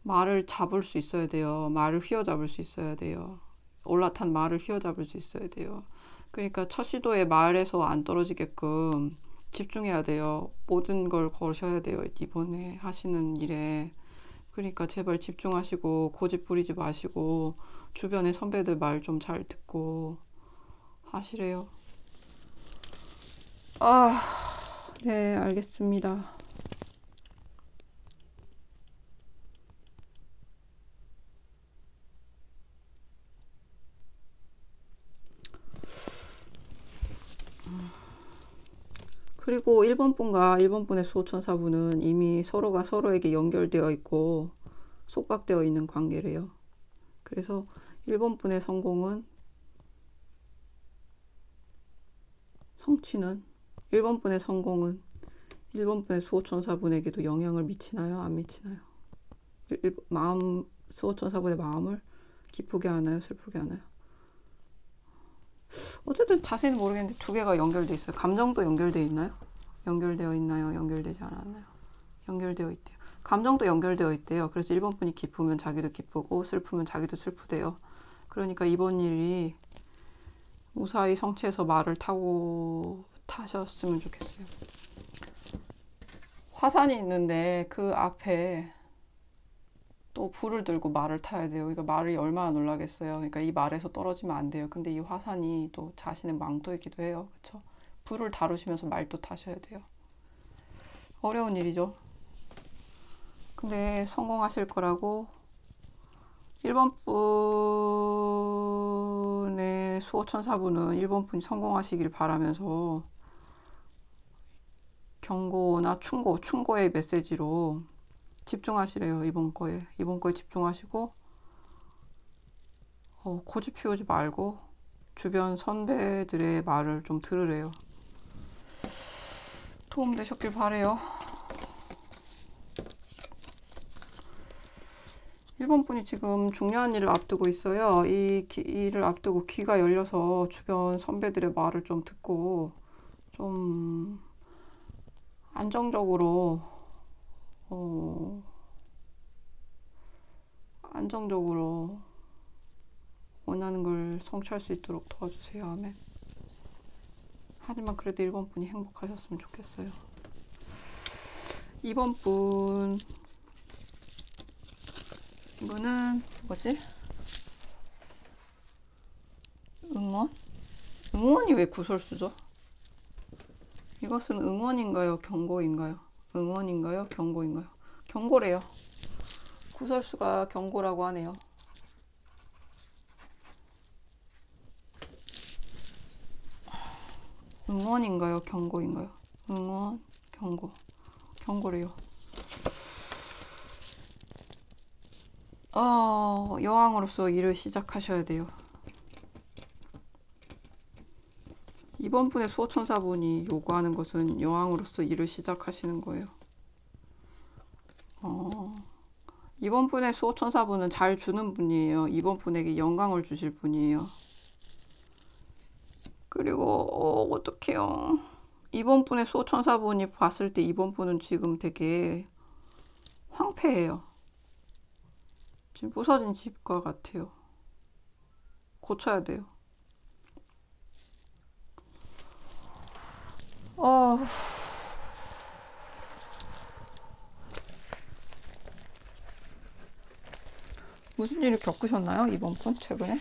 말을 잡을 수 있어야 돼요. 말을 휘어잡을 수 있어야 돼요. 올라탄 말을 휘어잡을 수 있어야 돼요. 그러니까 첫 시도에 말에서 안 떨어지게끔 집중해야 돼요. 모든 걸 거셔야 돼요. 이번에 하시는 일에. 그러니까 제발 집중하시고 고집 부리지 마시고 주변의 선배들 말 좀 잘 듣고 하시래요. 네, 알겠습니다. 그리고 1번 분과 1번 분의 수호천사분은 이미 서로가 서로에게 연결되어 있고 속박되어 있는 관계래요. 그래서 1번 분의 성취는 1번 분의 성공은 1번 분의 수호천사분에게도 영향을 미치나요? 안 미치나요? 수호천사분의 마음을 기쁘게 하나요? 슬프게 하나요? 어쨌든 자세히는 모르겠는데 두 개가 연결돼 있어요. 감정도 연결돼 있나요? 연결되어 있나요? 연결되지 않았나요? 연결되어 있대요. 감정도 연결되어 있대요. 그래서 1번 분이 기쁘면 자기도 기쁘고 슬프면 자기도 슬프대요. 그러니까 이번 일이 무사히 성취해서 말을 타셨으면 좋겠어요. 화산이 있는데 그 앞에 또 불을 들고 말을 타야 돼요. 그러니까 말이 얼마나 놀라겠어요. 그러니까 이 말에서 떨어지면 안 돼요. 근데 이 화산이 또 자신의 망토이기도 해요. 그렇죠? 불을 다루시면서 말도 타셔야 돼요. 어려운 일이죠. 근데 성공하실 거라고 1번 분의 수호천사분은 1번 분이 성공하시길 바라면서 경고나 충고의 메시지로 집중하시래요. 이번 거에 집중하시고 고집 피우지 말고 주변 선배들의 말을 좀 들으래요. 도움 되셨길 바래요. 1번 분이 지금 중요한 일을 앞두고 있어요. 이 일을 앞두고 귀가 열려서 주변 선배들의 말을 좀 듣고 좀 안정적으로 원하는 걸 성취할 수 있도록 도와주세요. 아멘. 하지만 그래도 1번 분이 행복하셨으면 좋겠어요. 2번 분 이거는 뭐지? 응원? 응원이 왜 구설수죠? 이것은 응원인가요? 경고인가요? 응원인가요? 경고인가요? 경고래요. 구설수가 경고라고 하네요. 응원인가요? 경고인가요? 응원, 경고래요. 여왕으로서 일을 시작하셔야 돼요. 2번 분의 수호천사분이 요구하는 것은 여왕으로서 일을 시작하시는 거예요. 이번 분의 수호천사분은 잘 주는 분이에요. 이번 분에게 영광을 주실 분이에요. 그리고 어떡해요. 이번 분의 수호천사분이 봤을 때 이번 분은 지금 되게 황폐해요. 지금 부서진 집과 같아요. 고쳐야 돼요. 무슨 일을 겪으셨나요? 이번 분 최근에?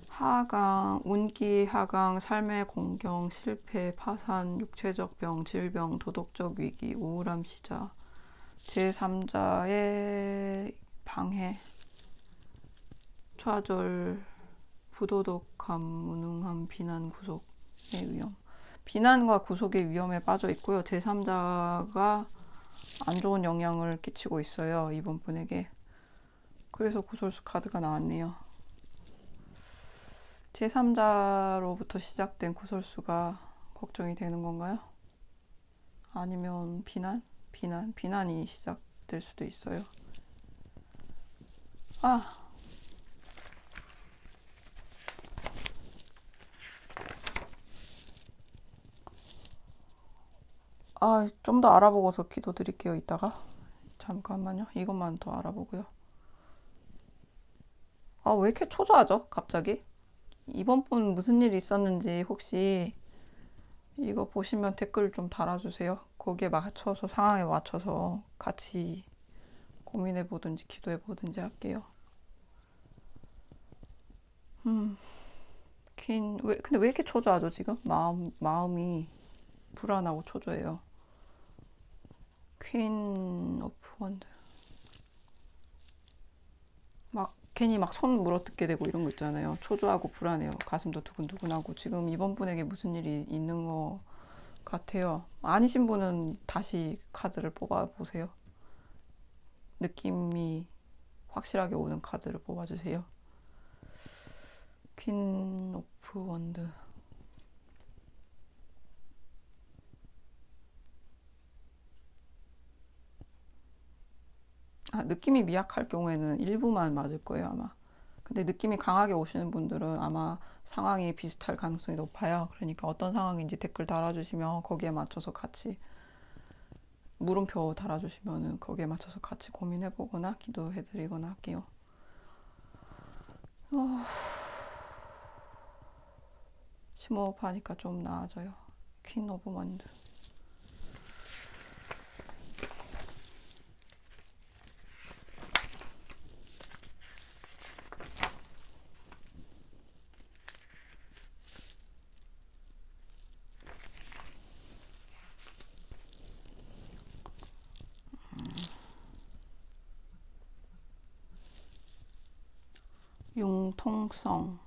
하강, 운기, 하강, 삶의 공경, 실패, 파산, 육체적 병, 질병, 도덕적 위기, 우울함, 시자, 제3자의 방해, 좌절, 부도덕함, 무능함, 비난, 구속의 위험. 비난과 구속의 위험에 빠져 있고요. 제3자가 안 좋은 영향을 끼치고 있어요. 이번 분에게. 그래서 구설수 카드가 나왔네요. 제3자로부터 시작된 구설수가 걱정이 되는 건가요? 아니면 비난이 시작될 수도 있어요. 좀 더 알아보고서 기도드릴게요. 이따가. 잠깐만요. 이것만 더 알아보고요. 왜 이렇게 초조하죠? 갑자기? 이번 분 무슨 일이 있었는지 혹시 이거 보시면 댓글 좀 달아주세요. 거기에 맞춰서, 상황에 맞춰서 같이 고민해 보든지 기도해 보든지 할게요. 근데 왜 이렇게 초조하죠, 지금? 마음이 불안하고 초조해요. 퀸 오브 원드. 괜히 손 물어뜯게 되고 이런 거 있잖아요. 초조하고 불안해요. 가슴도 두근두근하고. 지금 이번 분에게 무슨 일이 있는 것 같아요. 아니신 분은 다시 카드를 뽑아보세요. 느낌이 확실하게 오는 카드를 뽑아주세요. 퀸 오브 원드. 느낌이 미약할 경우에는 일부만 맞을 거예요, 아마. 근데 느낌이 강하게 오시는 분들은 아마 상황이 비슷할 가능성이 높아요. 그러니까 어떤 상황인지 댓글 달아주시면 거기에 맞춰서 같이 물음표 달아주시면은 거기에 맞춰서 같이 고민해보거나 기도해드리거나 할게요. 심호흡하니까 좀 나아져요. 퀸 오브 원드. 융통성,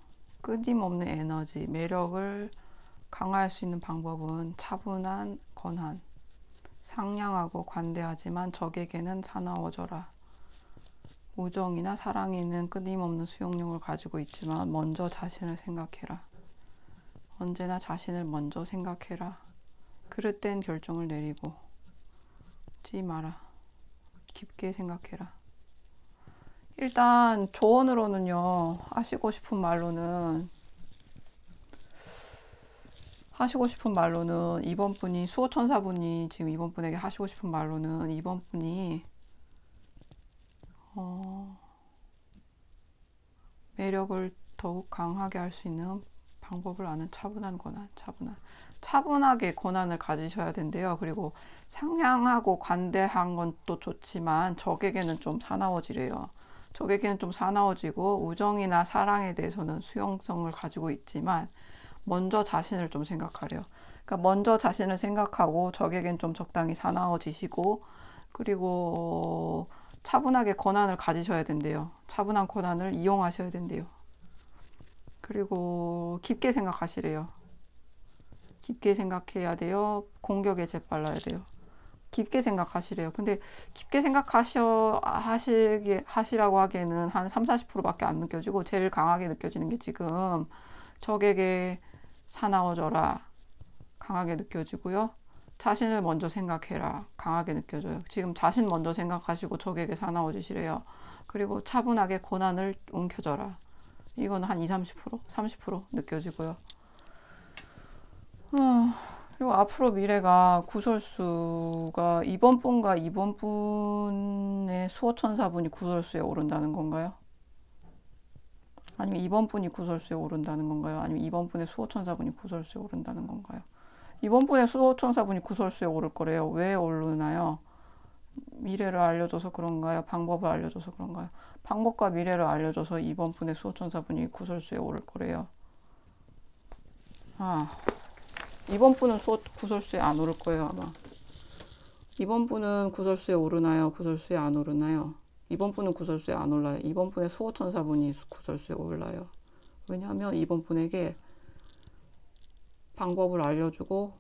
끊임없는 에너지, 매력을 강화할 수 있는 방법은 차분한 권한, 상냥하고 관대하지만 적에게는 사나워져라. 우정이나 사랑에는 끊임없는 수용력을 가지고 있지만 먼저 자신을 생각해라. 언제나 자신을 먼저 생각해라. 그릇된 결정을 내리고 지 마라. 깊게 생각해라. 일단 조언으로는요, 하시고 싶은 말로는 이번 분이 수호천사분이 지금 이번 분에게 하시고 싶은 말로는 이번 분이 매력을 더욱 강하게 할 수 있는 방법을 아는 차분한 권한, 차분하게 권한을 가지셔야 된대요. 그리고 상냥하고 관대한 건 또 좋지만 적에게는 좀 사나워지래요. 적에게는 좀 사나워지고 우정이나 사랑에 대해서는 수용성을 가지고 있지만 먼저 자신을 좀 생각하래요. 그러니까 먼저 자신을 생각하고 적에겐 좀 적당히 사나워지시고 그리고 차분하게 권한을 가지셔야 된대요. 차분한 권한을 이용하셔야 된대요. 그리고 깊게 생각하시래요. 깊게 생각해야 돼요. 공격에 재빨라야 돼요. 깊게 생각하시래요. 근데 깊게 하시라고 하기에는 한 3, 40%밖에 안 느껴지고 제일 강하게 느껴지는 게 지금 적에게 사나워져라 강하게 느껴지고요. 자신을 먼저 생각해라 강하게 느껴져요. 지금 자신 먼저 생각하시고 적에게 사나워지시래요. 그리고 차분하게 고난을 움켜져라. 이건 한 20, 30%? 30% 느껴지고요. 그리고 앞으로 미래가 구설수가 이번 분과 이번 분의 수호천사분이 구설수에 오른다는 건가요? 아니면 이번 분이 구설수에 오른다는 건가요? 아니면 이번 분의 수호천사분이 구설수에 오른다는 건가요? 이번 분의 수호천사분이 구설수에 오를 거래요. 왜 오르나요? 미래를 알려줘서 그런가요? 방법을 알려줘서 그런가요? 방법과 미래를 알려줘서 이번 분의 수호천사분이 구설수에 오를 거래요. 이번 분은 구설수에 안 오를 거예요, 아마. 이번 분은 구설수에 오르나요? 구설수에 안 오르나요? 이번 분은 구설수에 안 올라요. 이번 분의 수호천사분이 구설수에 올라요. 왜냐하면 이번 분에게 방법을 알려주고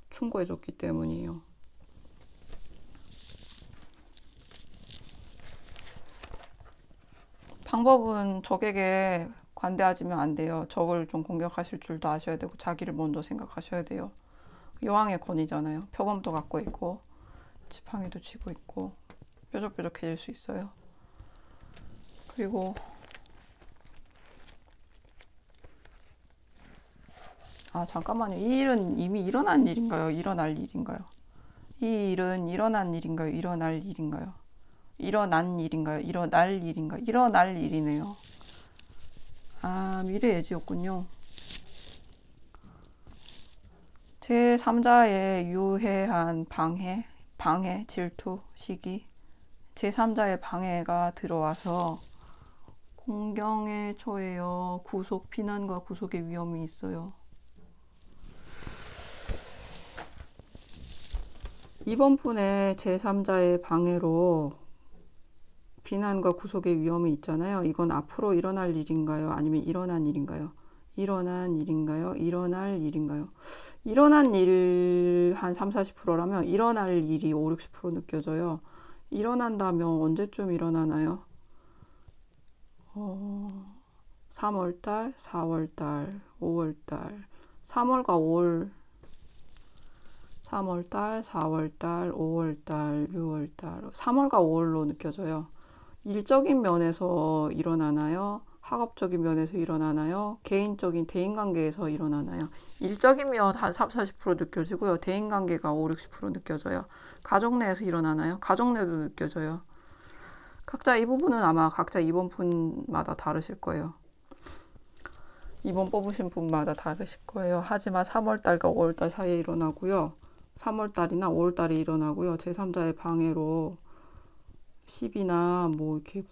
충고해줬기 때문이에요. 방법은 적에게 관대하지면 안 돼요. 적을 좀 공격하실 줄도 아셔야 되고 자기를 먼저 생각하셔야 돼요. 여왕의 권위잖아요. 표범도 갖고 있고 지팡이도 쥐고 있고 뾰족뾰족해질 수 있어요. 그리고 잠깐만요. 이 일은 이미 일어난 일인가요? 일어날 일인가요? 이 일은 일어난 일인가요? 일어날 일인가요? 일어난 일인가요? 일어날 일인가요? 일어날 일이네요. 미래 예지였군요. 제3자의 유해한 방해, 질투, 시기, 제3자의 방해가 들어와서 공경에 처해요. 비난과 구속의 위험이 있어요. 이번 분의 제3자의 방해로 비난과 구속의 위험이 있잖아요. 이건 앞으로 일어날 일인가요? 아니면 일어난 일인가요? 일어난 일인가요? 일어날 일인가요? 일어난 일 한 3, 40%라면 일어날 일이 5, 60% 느껴져요. 일어난다면 언제쯤 일어나나요? 3월달, 4월달, 5월달, 3월과 5월, 3월달, 4월달, 5월달, 6월달, 3월과 5월로 느껴져요. 일적인 면에서 일어나나요? 학업적인 면에서 일어나나요? 개인적인 대인관계에서 일어나나요? 일적인 면 한 3, 40% 느껴지고요. 대인관계가 5, 60% 느껴져요. 가족 내에서 일어나나요? 가족 내도 느껴져요. 각자 이 부분은 아마 각자 이번 분마다 다르실 거예요. 이번 뽑으신 분마다 다르실 거예요. 하지만 3월달과 5월달 사이에 일어나고요. 3월달이나 5월달에 일어나고요. 제3자의 방해로 시비나 뭐 이렇게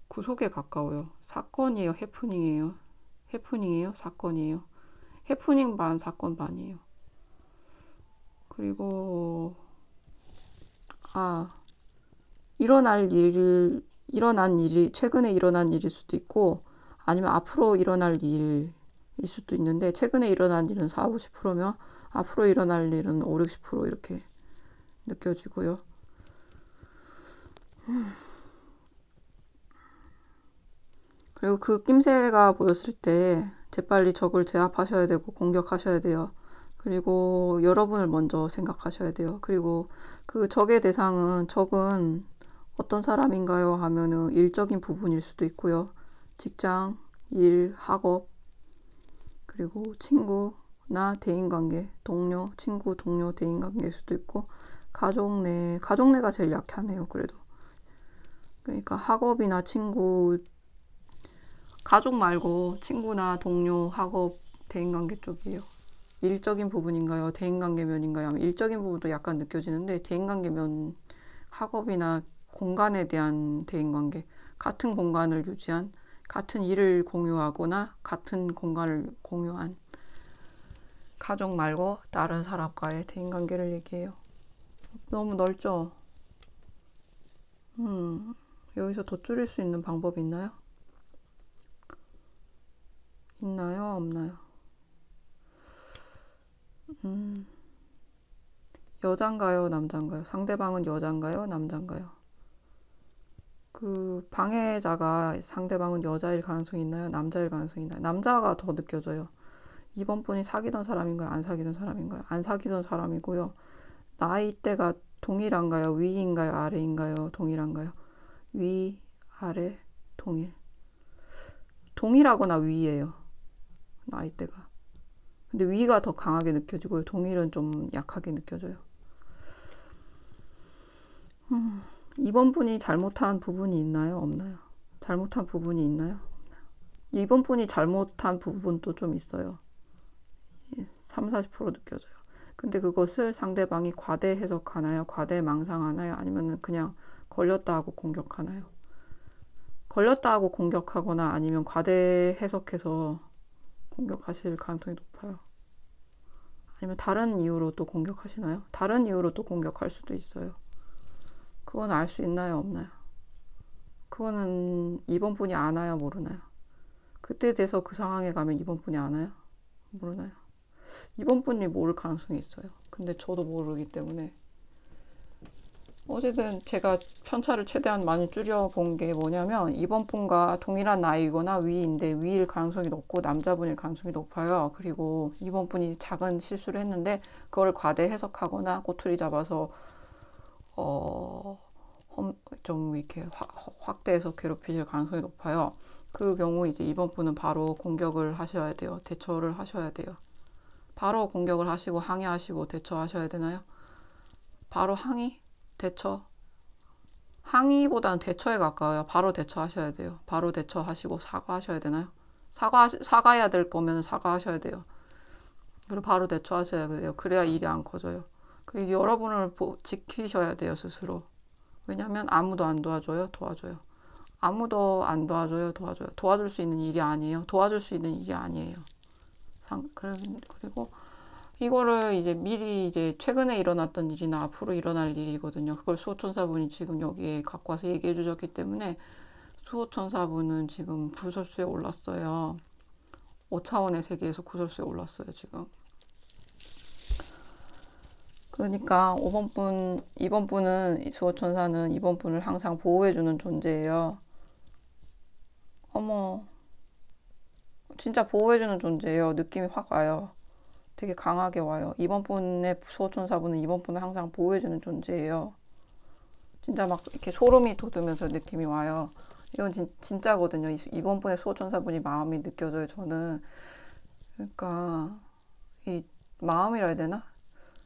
구속에 가까워요. 사건이에요? 해프닝이에요? 해프닝이에요? 사건이에요? 해프닝 반, 사건 반이에요. 그리고 일어난 일이 최근에 일어난 일일 수도 있고 아니면 앞으로 일어날 일일 수도 있는데 최근에 일어난 일은 4, 50%면 앞으로 일어날 일은 5, 60% 이렇게 느껴지고요. 그리고 그 낌새가 보였을 때 재빨리 적을 제압하셔야 되고 공격하셔야 돼요. 그리고 여러분을 먼저 생각하셔야 돼요. 그리고 그 적의 적은 어떤 사람인가요? 하면은 일적인 부분일 수도 있고요. 직장, 일, 학업, 그리고 친구나 대인관계, 동료, 친구, 동료, 대인관계일 수도 있고 가족내가 제일 약하네요. 그래도. 그러니까 학업이나 친구, 가족 말고 친구나 동료, 학업, 대인관계 쪽이에요. 일적인 부분인가요? 대인관계 면인가요? 일적인 부분도 약간 느껴지는데 대인관계 면, 학업이나 공간에 대한 대인관계, 같은 공간을 유지한, 같은 일을 공유하거나 같은 공간을 공유한 가족 말고 다른 사람과의 대인관계를 얘기해요. 너무 넓죠? 여기서 더 줄일 수 있는 방법이 있나요? 있나요? 없나요? 여잔가요, 남잔가요? 상대방은 여잔가요, 남잔가요? 그 방해자가 상대방은 여자일 가능성이 있나요? 남자일 가능성이 있나요? 남자가 더 느껴져요. 이번 분이 사귀던 사람인가요? 안 사귀던 사람인가요? 안 사귀던 사람이고요. 나이대가 동일한가요? 위인가요? 아래인가요? 동일한가요? 위, 아래, 동일. 동일하거나 위예요. 나이대가. 근데 위가 더 강하게 느껴지고요. 동일은 좀 약하게 느껴져요. 이번 분이 잘못한 부분이 있나요? 없나요? 잘못한 부분이 있나요? 이번 분이 잘못한 부분도 좀 있어요. 3, 40% 느껴져요. 근데 그것을 상대방이 과대 해석하나요? 과대 망상하나요? 아니면 그냥 걸렸다 하고 공격하나요? 걸렸다 하고 공격하거나 아니면 과대 해석해서 공격하실 가능성이 높아요. 아니면 다른 이유로 또 공격하시나요? 다른 이유로 또 공격할 수도 있어요. 그건 알 수 있나요? 없나요? 그거는 이번 분이 아나요? 모르나요? 그때 돼서 그 상황에 가면 이번 분이 아나요? 모르나요? 이번 분이 모를 가능성이 있어요. 근데 저도 모르기 때문에 어쨌든 제가 편차를 최대한 많이 줄여본 게 뭐냐면 이번 분과 동일한 나이거나 위인데 위일 가능성이 높고 남자분일 가능성이 높아요. 그리고 이번 분이 작은 실수를 했는데 그걸 과대 해석하거나 꼬투리 잡아서 좀 이렇게 확대해서 괴롭히실 가능성이 높아요. 그 경우 이제 이번 분은 바로 공격을 하셔야 돼요. 대처를 하셔야 돼요. 바로 공격을 하시고 항의하시고 대처하셔야 되나요? 바로 항의? 대처? 항의보다는 대처에 가까워요. 바로 대처하셔야 돼요. 바로 대처하시고 사과하셔야 되나요? 사과해야 될 거면 사과하셔야 돼요. 그리고 바로 대처하셔야 돼요. 그래야 일이 안 커져요. 그리고 여러분을 지키셔야 돼요, 스스로. 왜냐면 아무도 안 도와줘요, 도와줘요. 아무도 안 도와줘요, 도와줘요. 도와줄 수 있는 일이 아니에요. 도와줄 수 있는 일이 아니에요. 그리고 이거를 이제 미리 이제 최근에 일어났던 일이나 앞으로 일어날 일이거든요. 그걸 수호천사분이 지금 여기에 갖고 와서 얘기해 주셨기 때문에 수호천사분은 지금 구설수에 올랐어요. 5차원의 세계에서 구설수에 올랐어요, 지금. 그러니까 이번 분은 수호천사는 이번 분을 항상 보호해주는 존재예요. 어머, 진짜 보호해주는 존재예요. 느낌이 확 와요. 되게 강하게 와요. 이번 분의 수호천사분은 이번 분을 항상 보호해주는 존재예요. 진짜 막 이렇게 소름이 돋으면서 느낌이 와요. 이건 진짜거든요. 이번 분의 수호천사분이 마음이 느껴져요, 저는. 그러니까 이 마음이라 해야 되나?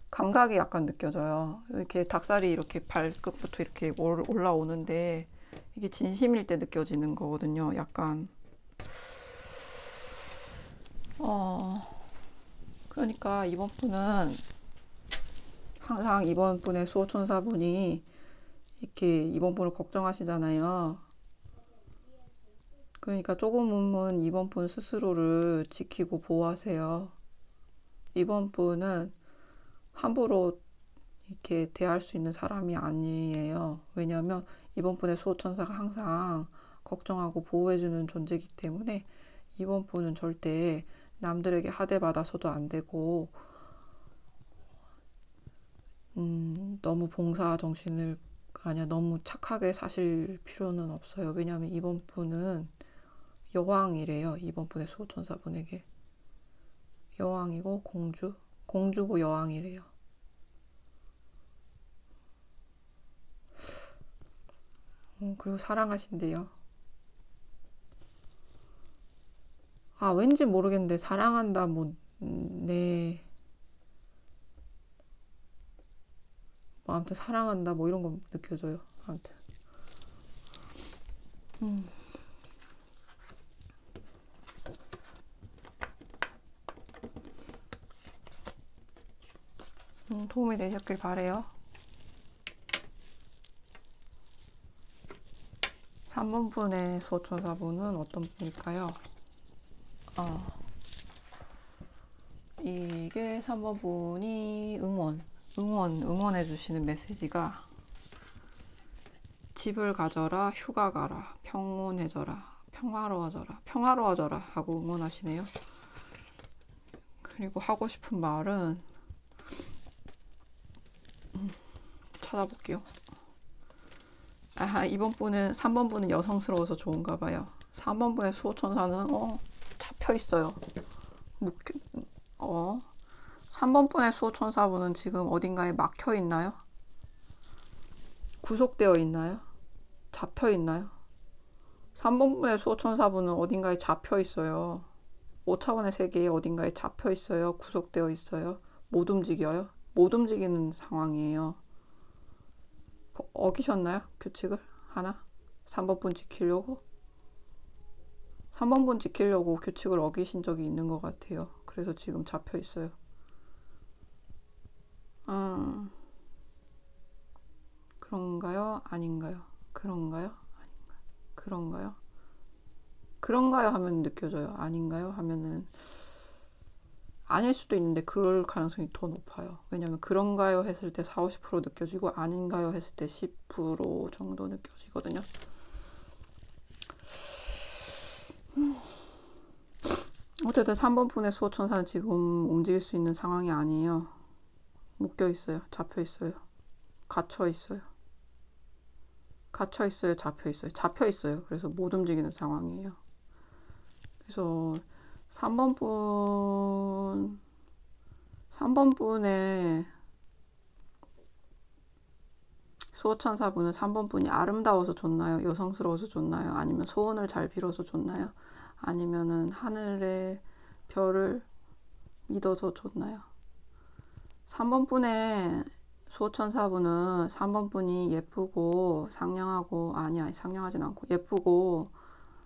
감각이 약간 느껴져요. 이렇게 닭살이 이렇게 발끝부터 이렇게 올라오는데 이게 진심일 때 느껴지는 거거든요. 약간 그러니까 이번 분은 항상 이번 분의 수호천사분이 이렇게 이번 분을 걱정하시잖아요. 그러니까 조금은 이번 분 스스로를 지키고 보호하세요. 이번 분은 함부로 이렇게 대할 수 있는 사람이 아니에요. 왜냐하면 이번 분의 수호천사가 항상 걱정하고 보호해주는 존재이기 때문에 이번 분은 절대 남들에게 하대받아서도 안 되고 너무 봉사 정신을 너무 착하게 사실 필요는 없어요. 왜냐하면 이번 분은 여왕이래요. 이번 분의 수호천사분에게 여왕이고 공주고 여왕이래요. 그리고 사랑하신대요. 왠지 모르겠는데 사랑한다 네. 아무튼 사랑한다 이런 거 느껴져요. 아무튼 도움이 되셨길 바래요. 3번 분의 수호천사분은 어떤 분일까요? 이게 3번 분이 응원해 주시는 메시지가 집을 가져라, 휴가 가라, 평온해져라, 평화로워져라 하고 응원하시네요. 그리고 하고 싶은 말은 찾아볼게요. 아하, 이번 분은 3번 분은 여성스러워서 좋은가 봐요. 3번 분의 수호천사는 잡혀 있어요. 3번 분의 수호천사분은 지금 어딘가에 막혀 있나요? 구속되어 있나요? 잡혀 있나요? 3번 분의 수호천사분은 어딘가에 잡혀 있어요. 5차원의 세계에 어딘가에 잡혀 있어요. 구속되어 있어요. 못 움직여요. 못 움직이는 상황이에요. 어기셨나요? 규칙을 하나? 3번 분 지키려고? 3번 분 지키려고 규칙을 어기신 적이 있는 것 같아요. 그래서 지금 잡혀 있어요. 그런가요? 아닌가요? 그런가요? 아닌가요? 그런가요? 그런가요? 하면 느껴져요. 아닌가요? 하면은 아닐 수도 있는데 그럴 가능성이 더 높아요. 왜냐면 그런가요? 했을 때 40, 50% 느껴지고 아닌가요? 했을 때 10% 정도 느껴지거든요. 어쨌든 3번 분의 수호천사는 지금 움직일 수 있는 상황이 아니에요. 묶여 있어요. 잡혀 있어요. 갇혀 있어요. 갇혀 있어요. 잡혀 있어요. 잡혀 있어요. 그래서 못 움직이는 상황이에요. 그래서 3번 분의 수호천사분은 3번 분이 아름다워서 좋나요? 여성스러워서 좋나요? 아니면 소원을 잘 빌어서 좋나요? 아니면은 하늘의 별을 믿어서 좋나요? 3번 분의 수호천사분은 3번 분이 예쁘고 상냥하고 상냥하진 않고 예쁘고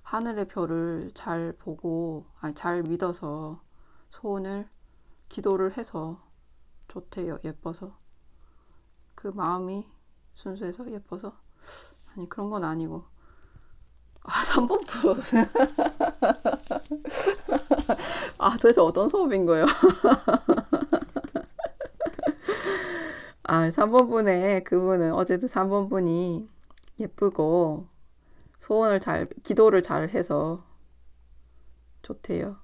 하늘의 별을 잘 보고 잘 믿어서 소원을 기도를 해서 좋대요. 예뻐서 그 마음이 순수해서 예뻐서 아니 그런 건 아니고 3번 분 도대체 어떤 수업인 거예요? 3번 분의 그분은 어쨌든 3번 분이 예쁘고 소원을 기도를 잘 해서 좋대요.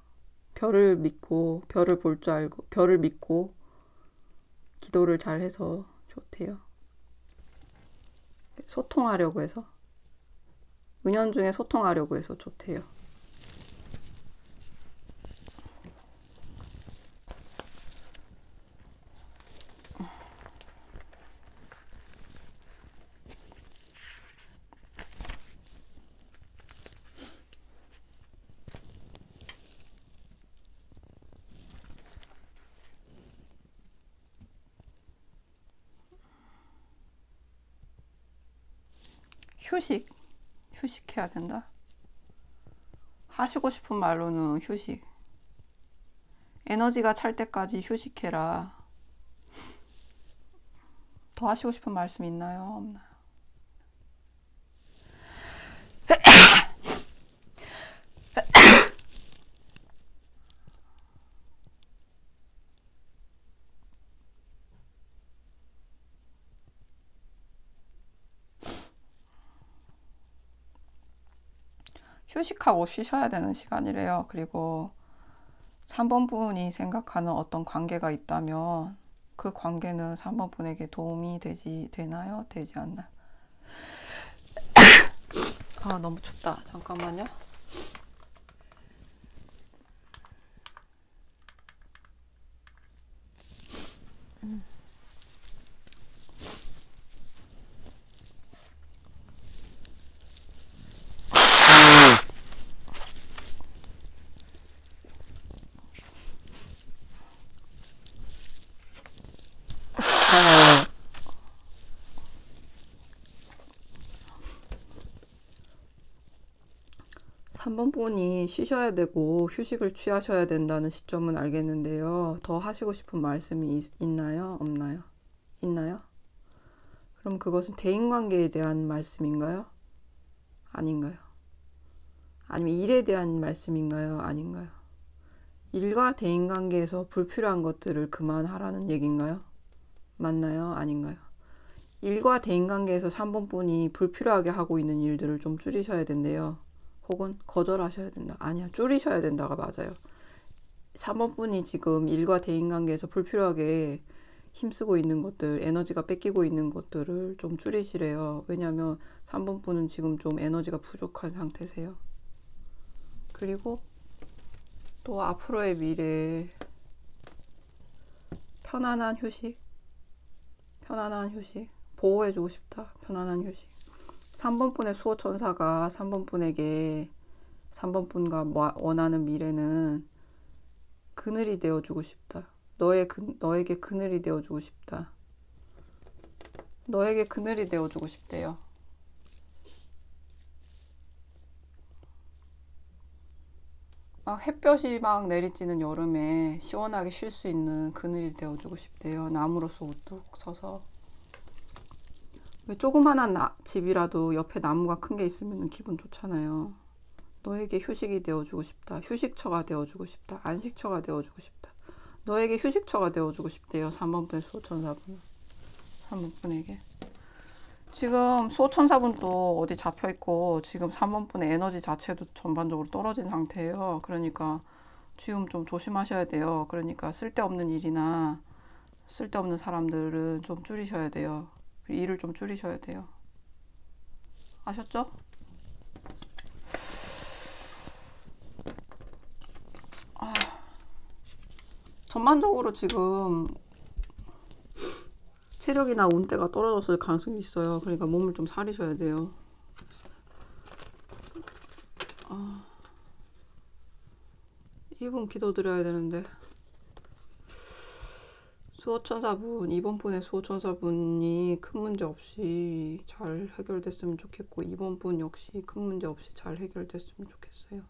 별을 믿고 별을 볼 줄 알고 별을 믿고 기도를 잘 해서 좋대요. 소통하려고 해서 은연중에 소통하려고 해서 좋대요. 휴식해야 된다. 하시고 싶은 말로는 휴식. 에너지가 찰 때까지 휴식해라. 더 하시고 싶은 말씀 있나요? 없나요? '휴식하고 쉬셔야 되는 시간이래요. 그리고 3번 분이 생각하는 어떤 관계가 있다면 그 관계는 3번 분에게 도움이 되나요? 되지 않나요? 너무 춥다. 잠깐만요. 삼 번 분이 쉬셔야 되고 휴식을 취하셔야 된다는 시점은 알겠는데요. 더 하시고 싶은 말씀이 있나요? 없나요? 있나요? 그럼 그것은 대인관계에 대한 말씀인가요? 아닌가요? 아니면 일에 대한 말씀인가요? 아닌가요? 일과 대인관계에서 불필요한 것들을 그만하라는 얘기인가요? 맞나요? 아닌가요? 일과 대인관계에서 3번 분이 불필요하게 하고 있는 일들을 좀 줄이셔야 된대요. 혹은 거절하셔야 된다. 아니야, 줄이셔야 된다가 맞아요. 3번 분이 지금 일과 대인관계에서 불필요하게 힘쓰고 있는 것들, 에너지가 뺏기고 있는 것들을 좀 줄이시래요. 왜냐면 3번 분은 지금 좀 에너지가 부족한 상태세요. 그리고 또 앞으로의 미래에 편안한 휴식, 보호해주고 싶다. 편안한 휴식. 3번 분의 수호천사가 3번 분에게 3번 분과 원하는 미래는 그늘이 되어주고 싶다. 너에게 그늘이 되어주고 싶다. 너에게 그늘이 되어주고 싶대요. 막 햇볕이 막 내리쬐는 여름에 시원하게 쉴 수 있는 그늘이 되어주고 싶대요. 나무로서 우뚝 서서. 왜 조그만한 집이라도 옆에 나무가 큰 게 있으면 기분 좋잖아요. 너에게 휴식이 되어주고 싶다. 휴식처가 되어주고 싶다. 안식처가 되어주고 싶다. 너에게 휴식처가 되어주고 싶대요. 3번 분의 수호천사분. 3번 분에게. 지금 수호천사분도 어디 잡혀있고 지금 3번 분의 에너지 자체도 전반적으로 떨어진 상태예요. 그러니까 지금 좀 조심하셔야 돼요. 그러니까 쓸데없는 일이나 쓸데없는 사람들은 좀 줄이셔야 돼요. 일을 좀 줄이셔야 돼요. 아셨죠? 전반적으로 지금 체력이나 운대가 떨어졌을 가능성이 있어요. 그러니까 몸을 좀 사리셔야 돼요. 이분 기도드려야 되는데. 수호천사분, 이번 분의 수호천사분이 큰 문제 없이 잘 해결됐으면 좋겠고, 이번 분 역시 큰 문제 없이 잘 해결됐으면 좋겠어요.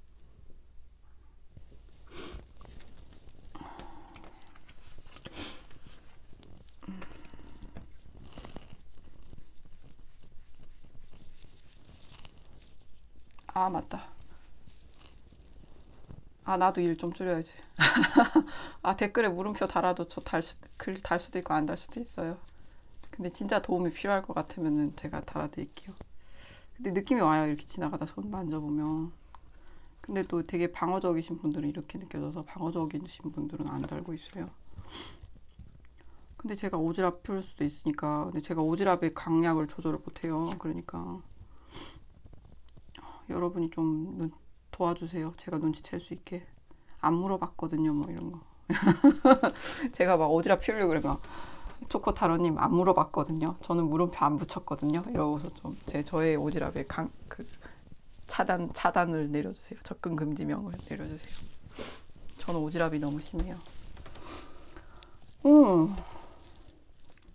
아, 맞다. 아, 나도 일 좀 줄여야지. 아, 댓글에 물음표 달아도 글 달 수도 있고 안 달 수도 있어요. 근데 진짜 도움이 필요할 것 같으면은 제가 달아드릴게요. 근데 느낌이 와요. 이렇게 지나가다 손 만져보면. 근데 또 되게 방어적이신 분들은 이렇게 느껴져서 방어적이신 분들은 안 달고 있어요. 근데 제가 오지랖 풀 수도 있으니까. 근데 제가 오지랖의 강약을 조절을 못해요. 그러니까 여러분이 좀 도와주세요. 제가 눈치챌 수 있게. 안 물어봤거든요. 뭐 이런 거. 제가 막 오지랖 피우려고 그러면 초코타로님 안 물어봤거든요. 저는 물음표 안 붙였거든요. 이러고서 좀 저의 오지랖에 차단을 내려주세요. 접근 금지명을 내려주세요. 저는 오지랖이 너무 심해요.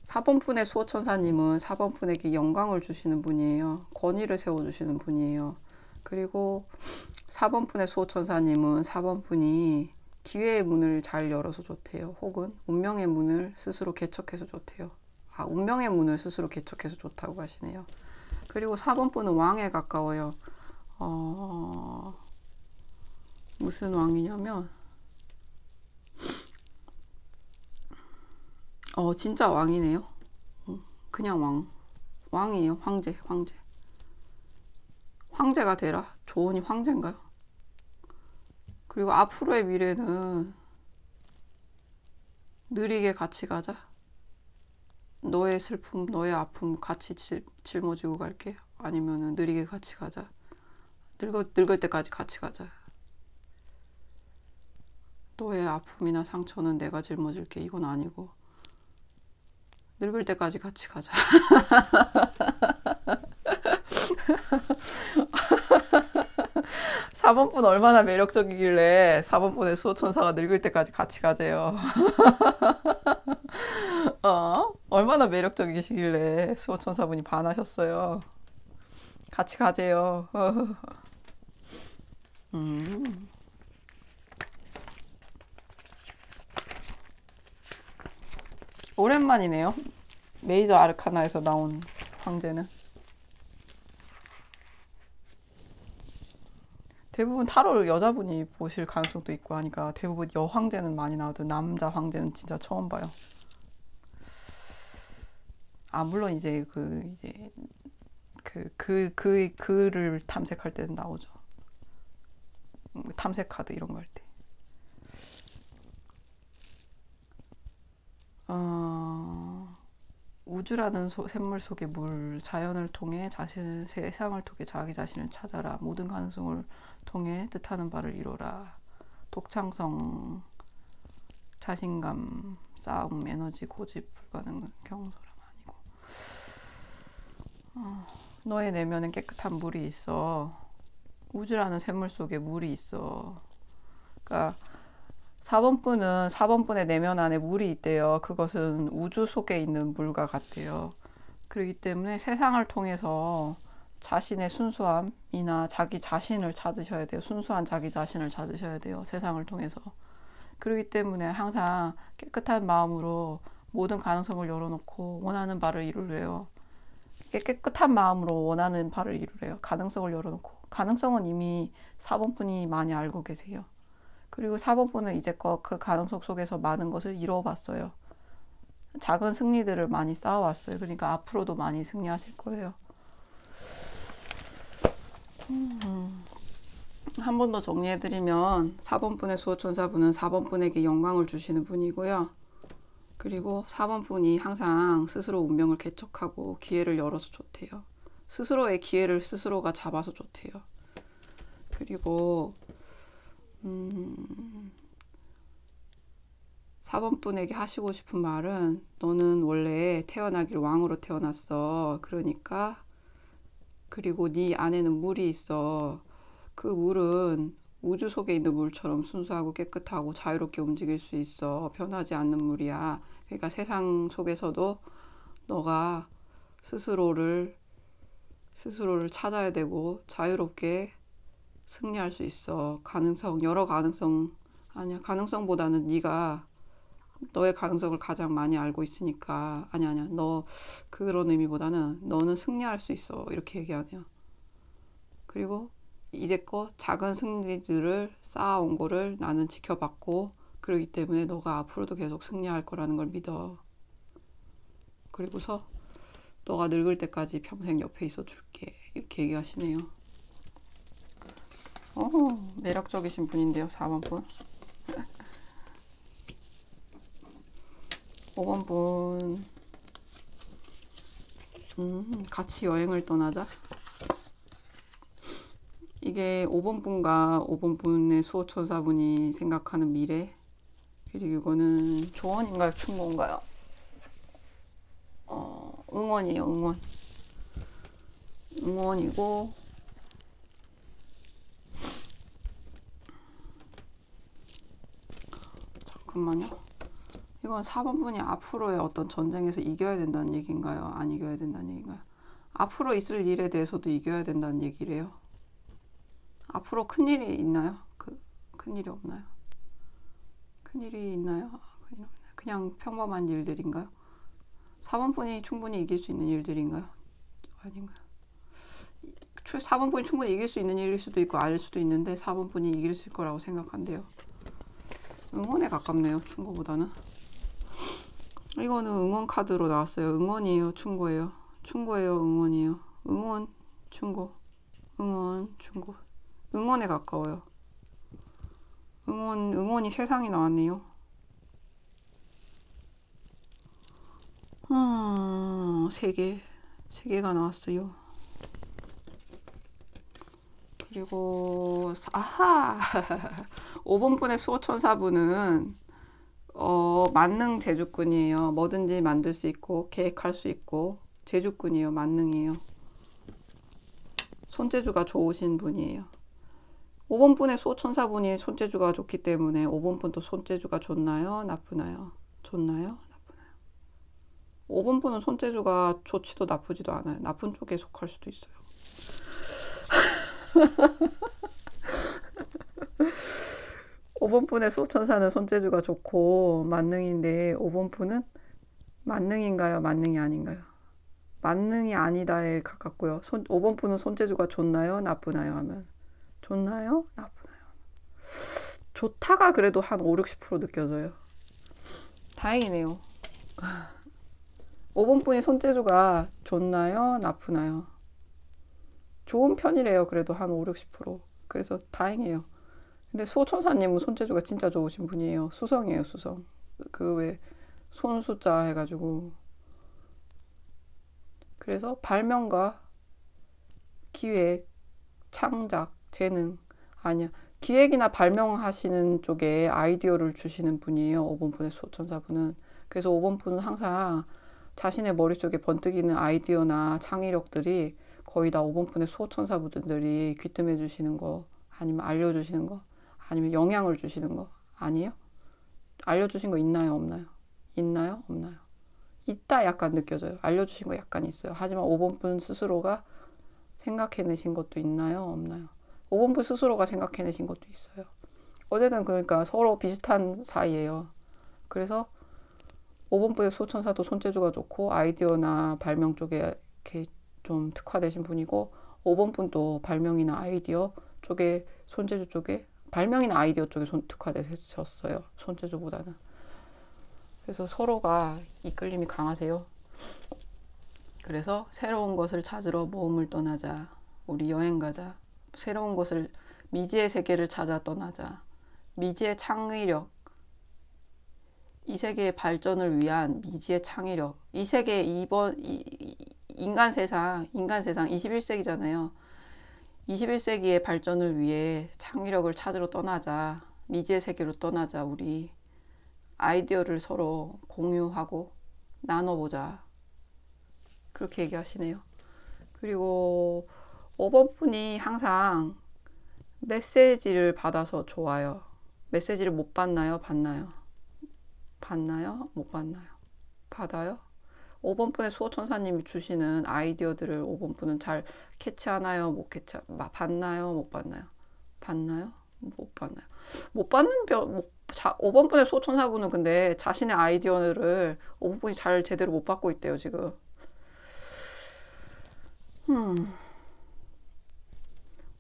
4번 분의 수호천사님은 4번 분에게 영광을 주시는 분이에요. 권위를 세워주시는 분이에요. 그리고 4번 분의 수호천사님은 4번 분이 기회의 문을 잘 열어서 좋대요. 혹은 운명의 문을 스스로 개척해서 좋대요. 아, 운명의 문을 스스로 개척해서 좋다고 하시네요. 그리고 4번 분은 왕에 가까워요. 무슨 왕이냐면 진짜 왕이네요. 그냥 왕이에요. 황제가 되라. 조언이 황제인가요? 그리고 앞으로의 미래는 느리게 같이 가자. 너의 슬픔, 너의 아픔 같이 짊어지고 갈게. 아니면은 느리게 같이 가자. 늙을 때까지 같이 가자. 너의 아픔이나 상처는 내가 짊어질게. 이건 아니고 늙을 때까지 같이 가자. 4번 분 얼마나 매력적이길래 4번 분의 수호천사가 늙을 때까지 같이 가재요. 얼마나 매력적이시길래 수호천사분이 반하셨어요. 같이 가재요. 오랜만이네요. 메이저 아르카나에서 나온 황제는. 대부분 타로를 여자분이 보실 가능성도 있고 하니까 대부분 여황제는 많이 나와도 남자 황제는 진짜 처음 봐요. 아, 물론 이제 글을 탐색할 때는 나오죠. 탐색 카드 이런 거 할 때. 우주라는 샘물 속의 물, 자연을 통해 세상을 통해 자기 자신을 찾아라. 모든 가능성을 통해 뜻하는 바를 이뤄라. 독창성, 자신감, 싸움, 에너지, 고집, 불가능, 경솔함 아니고. 너의 내면엔 깨끗한 물이 있어. 우주라는 샘물 속에 물이 있어. 그러니까 4번 분은 4번 분의 내면 안에 물이 있대요. 그것은 우주 속에 있는 물과 같대요. 그렇기 때문에 세상을 통해서 자신의 순수함이나 자기 자신을 찾으셔야 돼요. 순수한 자기 자신을 찾으셔야 돼요. 세상을 통해서. 그렇기 때문에 항상 깨끗한 마음으로 모든 가능성을 열어놓고 원하는 바를 이루래요. 깨끗한 마음으로 원하는 바를 이루래요. 가능성을 열어놓고. 가능성은 이미 4번 분이 많이 알고 계세요. 그리고 4번 분은 이제껏 그 가능성 속에서 많은 것을 이뤄봤어요. 작은 승리들을 많이 쌓아왔어요. 그러니까 앞으로도 많이 승리하실 거예요. 한 번 더 정리해드리면 4번 분의 수호천사분은 4번 분에게 영광을 주시는 분이고요. 그리고 4번 분이 항상 스스로 운명을 개척하고 기회를 열어서 좋대요. 스스로의 기회를 스스로가 잡아서 좋대요. 그리고 4번 분에게 하시고 싶은 말은 너는 원래 태어나길 왕으로 태어났어. 그러니까 그리고 네 안에는 물이 있어. 그 물은 우주 속에 있는 물처럼 순수하고 깨끗하고 자유롭게 움직일 수 있어. 변하지 않는 물이야. 그러니까 세상 속에서도 너가 스스로를 찾아야 되고 자유롭게 승리할 수 있어. 여러 가능성 아니야. 가능성보다는 네가 너의 가능성을 가장 많이 알고 있으니까 아니야. 너 그런 의미보다는 너는 승리할 수 있어. 이렇게 얘기하네요. 그리고 이제껏 작은 승리들을 쌓아온 거를 나는 지켜봤고 그러기 때문에 너가 앞으로도 계속 승리할 거라는 걸 믿어. 그리고서 너가 늙을 때까지 평생 옆에 있어 줄게. 이렇게 얘기하시네요. 매력적이신 분인데요. 4번 분. 5번 분. 같이 여행을 떠나자. 이게 5번 분과 5번 분의 수호천사분이 생각하는 미래. 그리고 이거는 조언인가요? 충고인가요? 응원이에요. 응원이고 잠깐만요. 이건 4번 분이 앞으로의 어떤 전쟁에서 이겨야 된다는 얘기인가요? 안 이겨야 된다는 얘기인가요? 앞으로 있을 일에 대해서도 이겨야 된다는 얘기래요. 앞으로 큰일이 있나요? 큰일이 없나요? 큰일이 있나요? 그냥 평범한 일들인가요? 4번 분이 충분히 이길 수 있는 일들인가요? 아닌가요? 4번 분이 충분히 이길 수 있는 일일 수도 있고 아닐 수도 있는데 4번 분이 이길 거라고 생각한대요. 응원에 가깝네요. 충고보다는. 이거는 응원 카드로 나왔어요. 응원이에요? 충고예요? 충고예요? 응원이에요? 응원, 충고. 응원, 충고. 응원에 가까워요. 응원이 3상이 나왔네요. 3개가 나왔어요. 그리고 5번 분의 수호천사분은 만능 제주꾼이에요. 뭐든지 만들 수 있고 계획할 수 있고 제주꾼이에요. 만능이에요. 손재주가 좋으신 분이에요. 5번 분의 수호천사분이 손재주가 좋기 때문에 5번 분도 손재주가 좋나요? 나쁘나요? 좋나요? 나쁘나요? 5번 분은 손재주가 좋지도 나쁘지도 않아요. 나쁜 쪽에 속할 수도 있어요. 5번 분의 수호천사는 손재주가 좋고 만능인데 5번 분은 만능인가요? 만능이 아닌가요? 만능이 아니다에 가깝고요. 5번 분은 손재주가 좋나요? 나쁘나요? 하면 좋나요? 나쁘나요? 좋다가 그래도 한 5, 60% 느껴져요. 다행이네요. 5번 분이 손재주가 좋나요? 나쁘나요? 좋은 편이래요. 그래도 한 5, 60%. 그래서 다행이에요. 근데 수호천사님은 손재주가 진짜 좋으신 분이에요. 수성이에요. 수성. 그 왜 손 숫자 해가지고 그래서 발명가, 기획, 창작, 재능, 아니야. 기획이나 발명하시는 쪽에 아이디어를 주시는 분이에요. 5번분의 수호천사분은. 그래서 5번분은 항상 자신의 머릿속에 번뜩이는 아이디어나 창의력들이 거의 다 5번분의 수호천사분들이 귀뜸해 주시는 거, 아니면 알려주시는 거, 아니면 영향을 주시는 거 아니에요? 알려주신 거 있나요? 없나요? 있나요? 없나요? 있다 약간 느껴져요. 알려주신 거 약간 있어요. 하지만 5번분 스스로가 생각해내신 것도 있나요? 없나요? 5번분 스스로가 생각해내신 것도 있어요. 어쨌든 그러니까 서로 비슷한 사이예요. 그래서 5번분의 소천사도 손재주가 좋고 아이디어나 발명 쪽에 이렇게 좀 특화되신 분이고 5번분도 발명이나 아이디어 쪽에 손재주 쪽에 발명이나 아이디어 쪽에 특화되셨어요. 손재주보다는. 그래서 서로가 이끌림이 강하세요. 그래서 새로운 것을 찾으러 모험을 떠나자. 우리 여행 가자. 새로운 것을 미지의 세계를 찾아 떠나자. 미지의 창의력. 이 세계의 발전을 위한 미지의 창의력. 이 세계 인간 세상 21세기잖아요. 21세기의 발전을 위해 창의력을 찾으러 떠나자. 미지의 세계로 떠나자. 우리 아이디어를 서로 공유하고 나눠보자. 그렇게 얘기하시네요. 그리고 5번 분이 항상 메시지를 받아서 좋아요. 메시지를 못 받나요? 받나요? 받나요? 못 받나요? 받아요? 5번 분의 수호천사님이 주시는 아이디어들을 5번 분은 잘 캐치하나요? 못 캐치, 받나요? 못 받나요? 받나요? 못 받나요? 못 받는 5번 분의 수호천사분은 근데 자신의 아이디어를 5번 분이 잘 제대로 못 받고 있대요, 지금.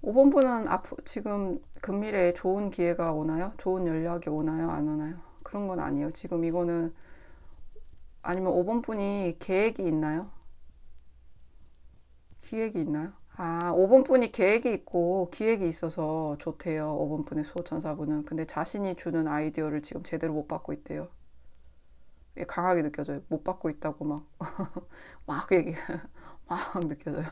5번 분은 지금 금미래에 좋은 기회가 오나요? 좋은 연락이 오나요? 안 오나요? 그런 건 아니에요. 지금 이거는 아니면 5번 분이 계획이 있나요? 기획이 있나요? 5번 분이 계획이 있고 기획이 있어서 좋대요. 5번 분의 수호천사분은. 근데 자신이 주는 아이디어를 지금 제대로 못 받고 있대요. 강하게 느껴져요. 못 받고 있다고 막 얘기, 막 느껴져요.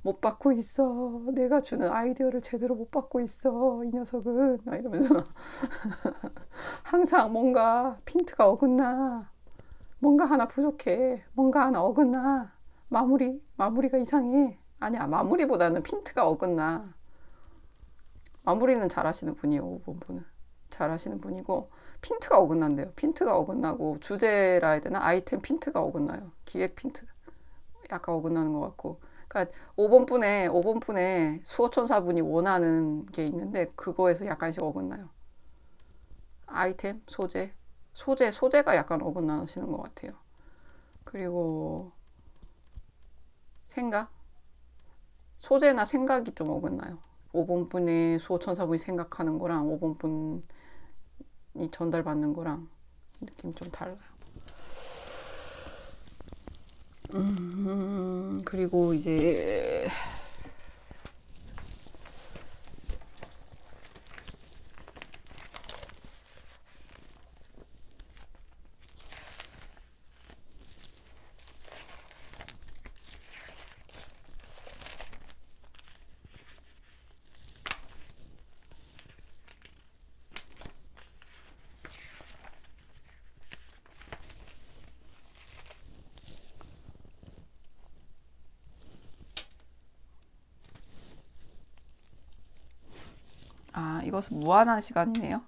못 받고 있어. 내가 주는 아이디어를 제대로 못 받고 있어. 이 녀석은. 막 이러면서. 항상 뭔가 핀트가 어긋나. 뭔가 하나 부족해. 뭔가 하나 어긋나. 마무리가 이상해. 아니야, 마무리보다는 핀트가 어긋나. 마무리는 잘하시는 분이에요, 5번 분은. 잘하시는 분이고, 핀트가 어긋난대요. 핀트가 어긋나고, 주제라 해야 되나? 아이템 핀트가 어긋나요. 기획 핀트. 약간 어긋나는 것 같고. 그러니까 5번 분에 수호천사분이 원하는 게 있는데, 그거에서 약간씩 어긋나요. 아이템, 소재가 약간 어긋나시는 것 같아요. 그리고 생각? 소재나 생각이 좀 어긋나요. 5번 분의 수호천사분이 생각하는 거랑 5번 분이 전달받는 거랑 느낌이 좀 달라요. 그리고 이제 이것은 무한한 시간이네요.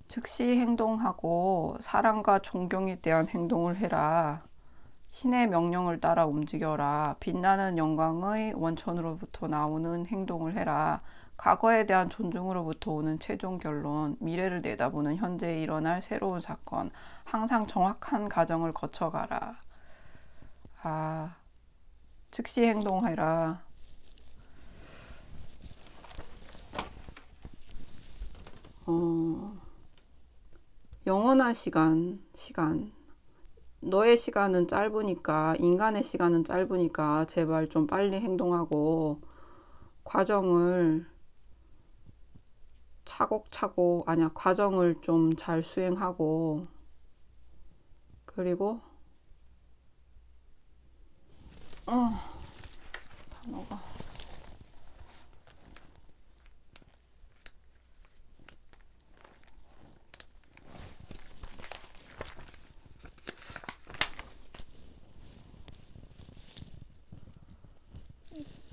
즉시 행동하고 사랑과 존경에 대한 행동을 해라. 신의 명령을 따라 움직여라. 빛나는 영광의 원천으로부터 나오는 행동을 해라. 과거에 대한 존중으로부터 오는 최종 결론, 미래를 내다보는 현재에 일어날 새로운 사건, 항상 정확한 과정을 거쳐가라. 즉시 행동해라. 영원한 시간. 너의 시간은 짧으니까, 인간의 시간은 짧으니까 제발 좀 빨리 행동하고 과정을 과정을 좀 잘 수행하고, 그리고 단어가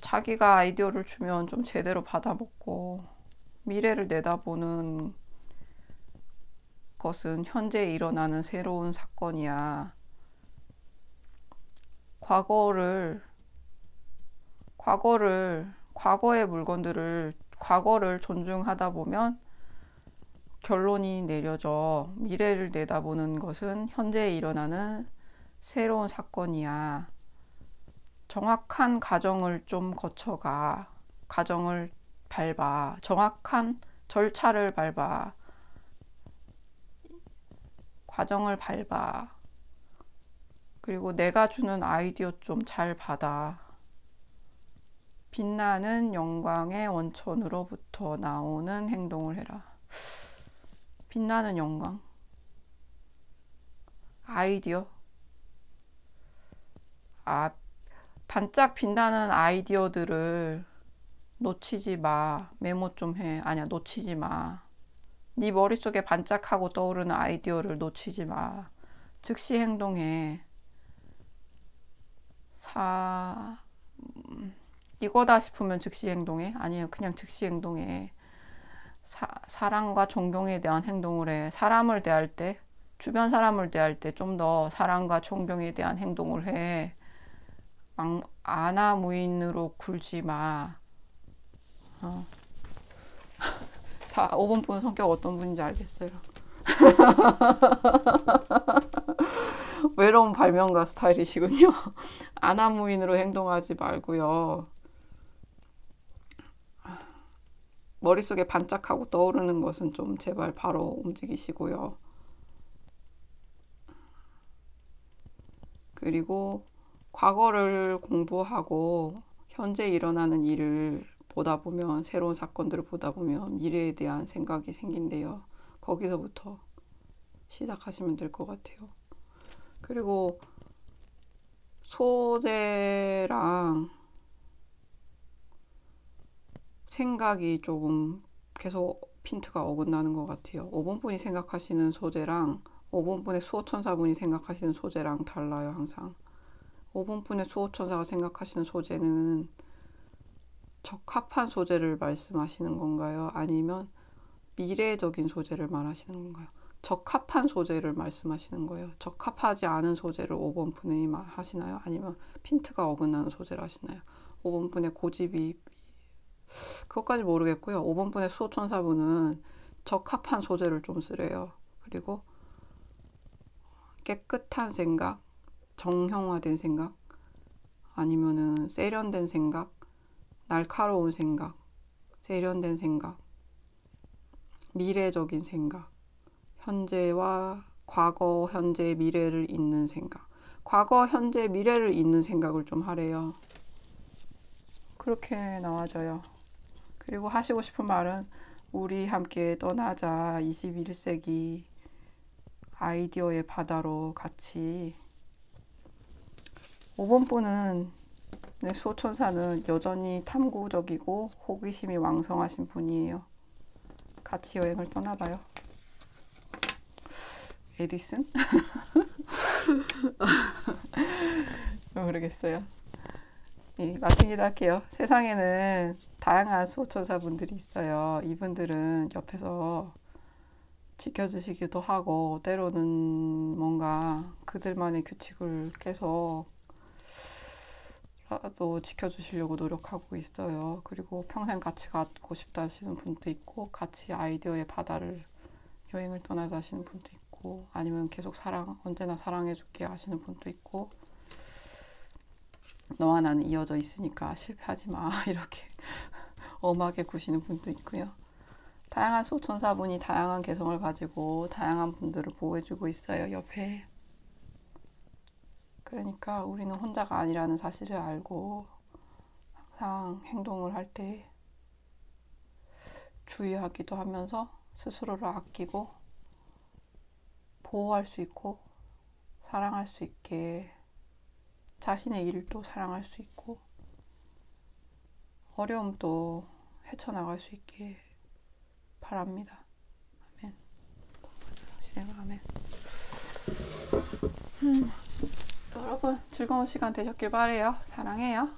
자기가 아이디어를 주면 좀 제대로 받아먹고 미래를 내다보는 것은 현재 일어나는 새로운 사건이야. 과거의 물건들을, 과거를 존중하다 보면 결론이 내려져. 미래를 내다보는 것은 현재에 일어나는 새로운 사건이야. 정확한 가정을 좀 거쳐가. 가정을 밟아. 정확한 절차를 밟아. 과정을 밟아. 그리고 내가 주는 아이디어 좀 잘 받아. 빛나는 영광의 원천으로부터 나오는 행동을 해라. 빛나는 영광. 아이디어. 반짝 빛나는 아이디어들을 놓치지 마. 메모 좀 해. 아니야, 놓치지 마. 네 머릿속에 반짝하고 떠오르는 아이디어를 놓치지 마. 즉시 행동해. 이거다 싶으면 즉시 행동해. 아니요, 그냥 즉시 행동해. 사랑과 존경에 대한 행동을 해. 사람을 대할 때, 주변 사람을 대할 때 좀 더 사랑과 존경에 대한 행동을 해. 아나무인으로 굴지 마. 5번 분 성격 어떤 분인지 알겠어요. 외로운 발명가 스타일이시군요. 아나무인으로 행동하지 말고요. 머릿속에 반짝하고 떠오르는 것은 좀 제발 바로 움직이시고요. 그리고 과거를 공부하고 현재 일어나는 일을 보다 보면, 새로운 사건들을 보다 보면 미래에 대한 생각이 생긴대요. 거기서부터 시작하시면 될 것 같아요. 그리고 소재랑 생각이 조금 계속 핀트가 어긋나는 것 같아요. 5번 분이 생각하시는 소재랑 5번 분의 수호천사분이 생각하시는 소재랑 달라요, 항상. 5번 분의 수호천사가 생각하시는 소재는 적합한 소재를 말씀하시는 건가요? 아니면 미래적인 소재를 말하시는 건가요? 적합한 소재를 말씀하시는 거예요. 적합하지 않은 소재를 5번 분이 하시나요? 아니면 핀트가 어긋나는 소재를 하시나요? 5번 분의 고집이, 그것까지 모르겠고요. 5번 분의 수호천사분은 적합한 소재를 좀 쓰래요. 그리고 깨끗한 생각, 정형화된 생각, 아니면은 세련된 생각, 날카로운 생각, 세련된 생각, 미래적인 생각, 현재와 과거, 현재, 미래를 잇는 생각. 과거, 현재, 미래를 잇는 생각을 좀 하래요. 그렇게 나와져요. 그리고 하시고 싶은 말은 우리 함께 떠나자. 21세기 아이디어의 바다로 같이. 5번 분은, 네, 수호천사는 여전히 탐구적이고 호기심이 왕성하신 분이에요. 같이 여행을 떠나봐요. 에디슨? 모르겠어요. 네, 마치기도 할게요. 세상에는 다양한 수호천사분들이 있어요. 이분들은 옆에서 지켜주시기도 하고, 때로는 뭔가 그들만의 규칙을 계속 또 지켜주시려고 노력하고 있어요. 그리고 평생 같이 가고 싶다 하시는 분도 있고, 같이 아이디어의 바다를 여행을 떠나자 하시는 분도 있고, 아니면 계속 언제나 사랑해줄게 하시는 분도 있고, 너와 나는 이어져 있으니까 실패하지 마 이렇게 엄하게 구시는 분도 있고요. 다양한 수호천사분이 다양한 개성을 가지고 다양한 분들을 보호해주고 있어요, 옆에. 그러니까 우리는 혼자가 아니라는 사실을 알고 항상 행동을 할 때 주의하기도 하면서 스스로를 아끼고 보호할 수 있고 사랑할 수 있게 자신의 일도 사랑할 수 있고 어려움도 헤쳐나갈 수 있게 바랍니다. 아멘. 아멘. 여러분 즐거운 시간 되셨길 바래요. 사랑해요.